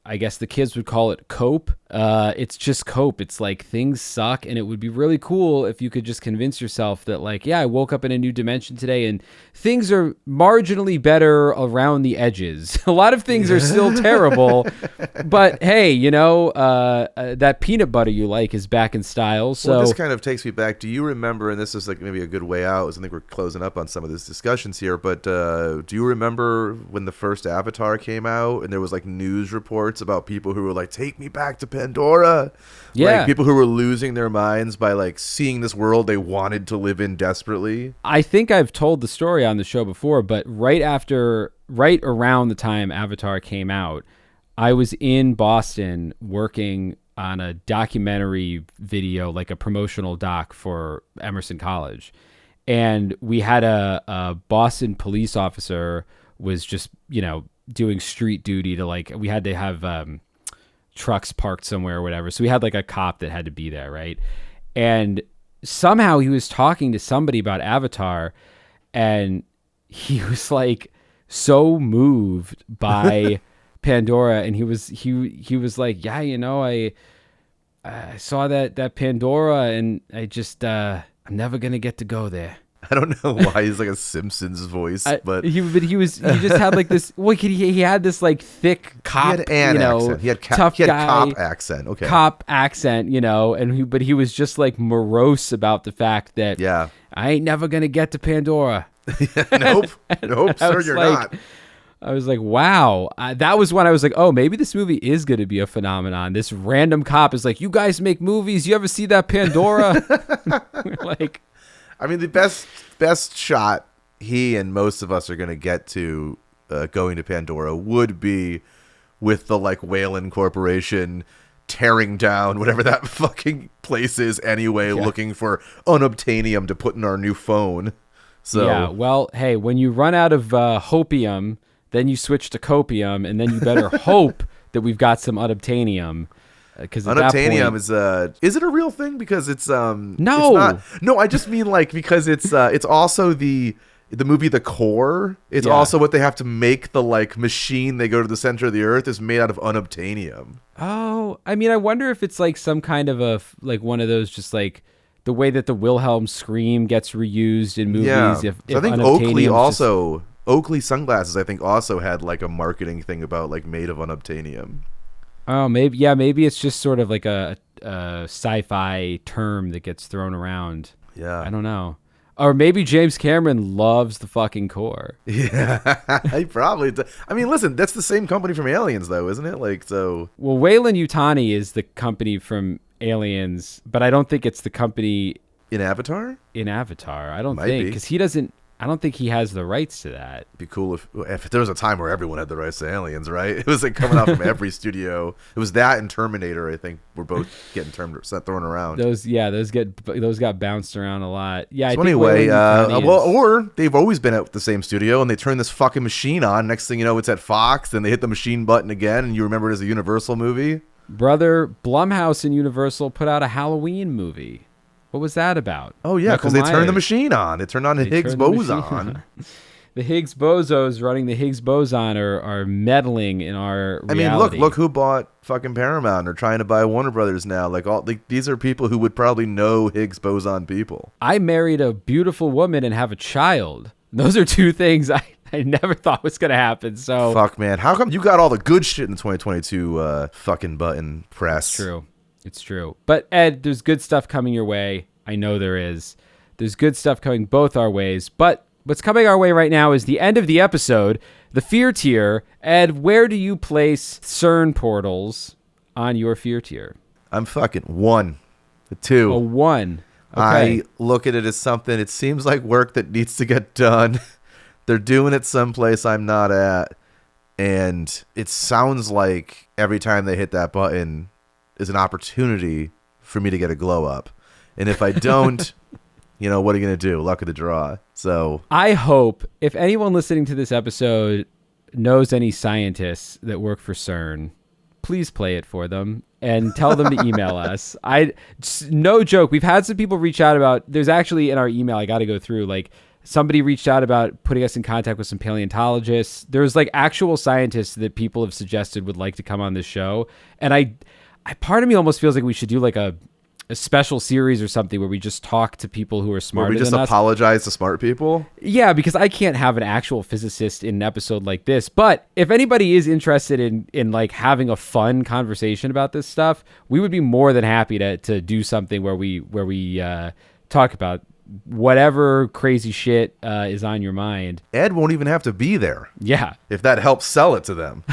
I guess the kids would call it cope. It's just cope. It's like things suck, and it would be really cool if you could just convince yourself that, like, yeah, I woke up in a new dimension today, and things are marginally better around the edges. A lot of things are still terrible, but hey, that peanut butter you like is back in style. So Well, this kind of takes me back. Do you remember, and this is like maybe a good way out, as I think we're closing up on some of these discussions here, but do you remember when the first Avatar came out and there was like news reports about people who were like, take me back to Pandora? Yeah. Like, people who were losing their minds by like seeing this world they wanted to live in desperately. I think I've told the story on the show before, but right around the time Avatar came out, I was in Boston working on a documentary video, like a promotional doc for Emerson College. And we had a Boston police officer was just, doing street duty to, like, we had to have trucks parked somewhere or whatever. So we had like a cop that had to be there, right? And somehow he was talking to somebody about Avatar, and he was like so moved by Pandora, and he was like, yeah, I saw that Pandora, and I just I'm never gonna get to go there. I don't know why he's like a Simpsons voice, but he just had like this. Well, he had this like thick cop, he had an accent. He had tough guy, cop accent. Okay, cop accent, but he was just like morose about the fact that I ain't never gonna get to Pandora. Nope, sir, you're not. I was like, wow. That was when I was like, oh, maybe this movie is going to be a phenomenon. This random cop is like, you guys make movies. You ever see that Pandora? Like, I mean, the best shot he and most of us are going to get to going to Pandora would be with the like Whalen Corporation tearing down whatever that fucking place is anyway, looking for unobtainium to put in our new phone. So yeah, well, hey, when you run out of hopium, then you switch to copium, and then you better hope that we've got some unobtainium. Because unobtainium is it a real thing? Because it's no, it's not, no. I just mean like because it's also the the movie The Core, it's Yeah. also what they have to make the like machine they go to the center of the earth is made out of unobtainium. Oh, I mean, I wonder if it's like some kind of like one of those just like the way that the Wilhelm scream gets reused in movies. Yeah. If So I think unobtainium's Oakley sunglasses, I think, also had like a marketing thing about like made of unobtainium. Oh, maybe it's just sort of like a sci-fi term that gets thrown around. Yeah. I don't know. Or maybe James Cameron loves the fucking Core. Yeah, he probably does. I mean, listen, that's the same company from Aliens, though, isn't it? Like, so. Well, Weyland-Yutani is the company from Aliens, but I don't think it's the company In Avatar? in Avatar. I don't Might think, be. because he doesn't. I don't think he has the rights to that. It'd be cool if there was a time where everyone had the rights to Aliens, right? It was like coming out from every studio. It was that and Terminator, I think, were both getting thrown around. Those got bounced around a lot. Yeah. So I think anyway, Weyland-Yutani or they've always been at the same studio and they turn this fucking machine on. Next thing you know, it's at Fox. Then they hit the machine button again, and you remember it as a Universal movie. Brother, Blumhouse and Universal put out a Halloween movie. What was that about? Oh yeah, because they turned the machine on. They turned on the Higgs turned the machine boson. on. The Higgs bozos running the Higgs boson are meddling in our reality. I mean, look who bought fucking Paramount or trying to buy Warner Brothers now. These are people who would probably know Higgs boson people. I married a beautiful woman and have a child. Those are two things I never thought was going to happen. So Fuck, man. How come you got all the good shit in 2022 fucking button press? It's true. But Ed, there's good stuff coming your way. I know there is. There's good stuff coming both our ways. But what's coming our way right now is the end of the episode, the fear tier. Ed, where do you place CERN Portals on your fear tier? I'm fucking 1. 2. A 1. Okay. I look at it as something, it seems like work that needs to get done. They're doing it someplace I'm not at. And it sounds like every time they hit that button is an opportunity for me to get a glow up. And if I don't, what are you going to do? Luck of the draw. So I hope if anyone listening to this episode knows any scientists that work for CERN, please play it for them and tell them to email us. No joke. We've had some people reach out about, there's actually in our email, I got to go through, like somebody reached out about putting us in contact with some paleontologists. There's like actual scientists that people have suggested would like to come on this show. And I part of me almost feels like we should do like a special series or something where we just talk to people who are smarter where we just than us. apologize to smart people. Yeah, because I can't have an actual physicist in an episode like this. But if anybody is interested in like having a fun conversation about this stuff, we would be more than happy to do something where we talk about whatever crazy shit is on your mind. Ed won't even have to be there. Yeah. If that helps sell it to them.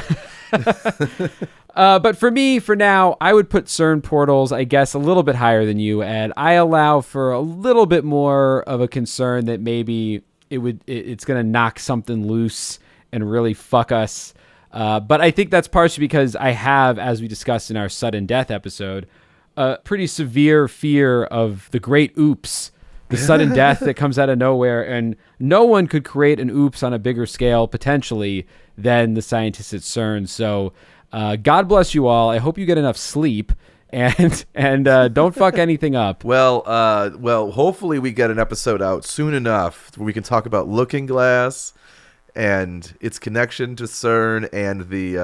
But for me, for now, I would put CERN Portals, I guess, a little bit higher than you, Ed. I allow for a little bit more of a concern that maybe it's going to knock something loose and really fuck us. But I think that's partially because I have, as we discussed in our sudden death episode, a pretty severe fear of the great oops, the sudden death that comes out of nowhere. And no one could create an oops on a bigger scale, potentially, than the scientists at CERN. So God bless you all. I hope you get enough sleep and don't fuck anything up. Well, hopefully we get an episode out soon enough where we can talk about Looking Glass and its connection to CERN and the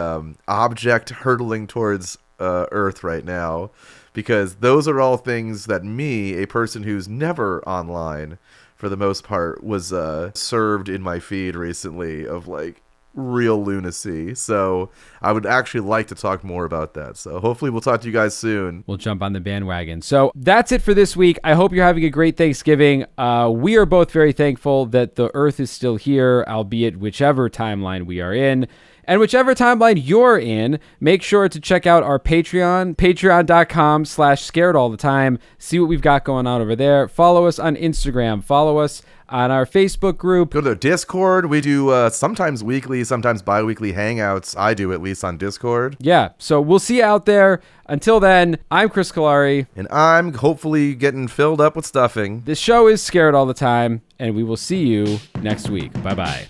object hurtling towards Earth right now, because those are all things that me, a person who's never online for the most part, was served in my feed recently of like real lunacy. So I would actually like to talk more about that. So hopefully we'll talk to you guys soon. We'll jump on the bandwagon. So that's it for this week. I hope you're having a great Thanksgiving. We are both very thankful that the Earth is still here, albeit whichever timeline we are in. And whichever timeline you're in, make sure to check out our Patreon, patreon.com/scaredallthetime. See what we've got going on over there. Follow us on Instagram. Follow us on our Facebook group. Go to the Discord. We do sometimes weekly, sometimes bi-weekly hangouts. I do, at least, on Discord. Yeah, so we'll see you out there. Until then, I'm Chris Cullari. And I'm hopefully getting filled up with stuffing. This show is Scared All the Time, and we will see you next week. Bye-bye.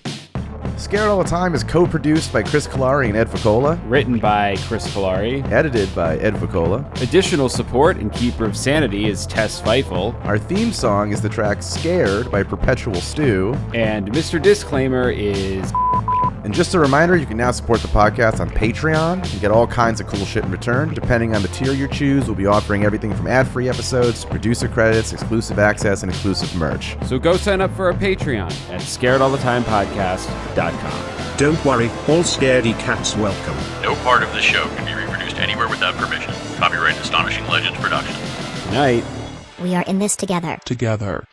Scared All the Time is co-produced by Chris Cullari and Ed Voccola. Written by Chris Cullari. Edited by Ed Voccola. Additional support and keeper of sanity is Tess Feifel. Our theme song is the track Scared by Perpetual Stew. And Mr. Disclaimer is... And just a reminder, you can now support the podcast on Patreon and get all kinds of cool shit in return. Depending on the tier you choose, we'll be offering everything from ad-free episodes, producer credits, exclusive access, and exclusive merch. So go sign up for our Patreon at scaredallthetimepodcast.com. Don't worry, all scaredy cats welcome. No part of this show can be reproduced anywhere without permission. Copyright Astonishing Legends Productions. Good night. We are in this together. Together.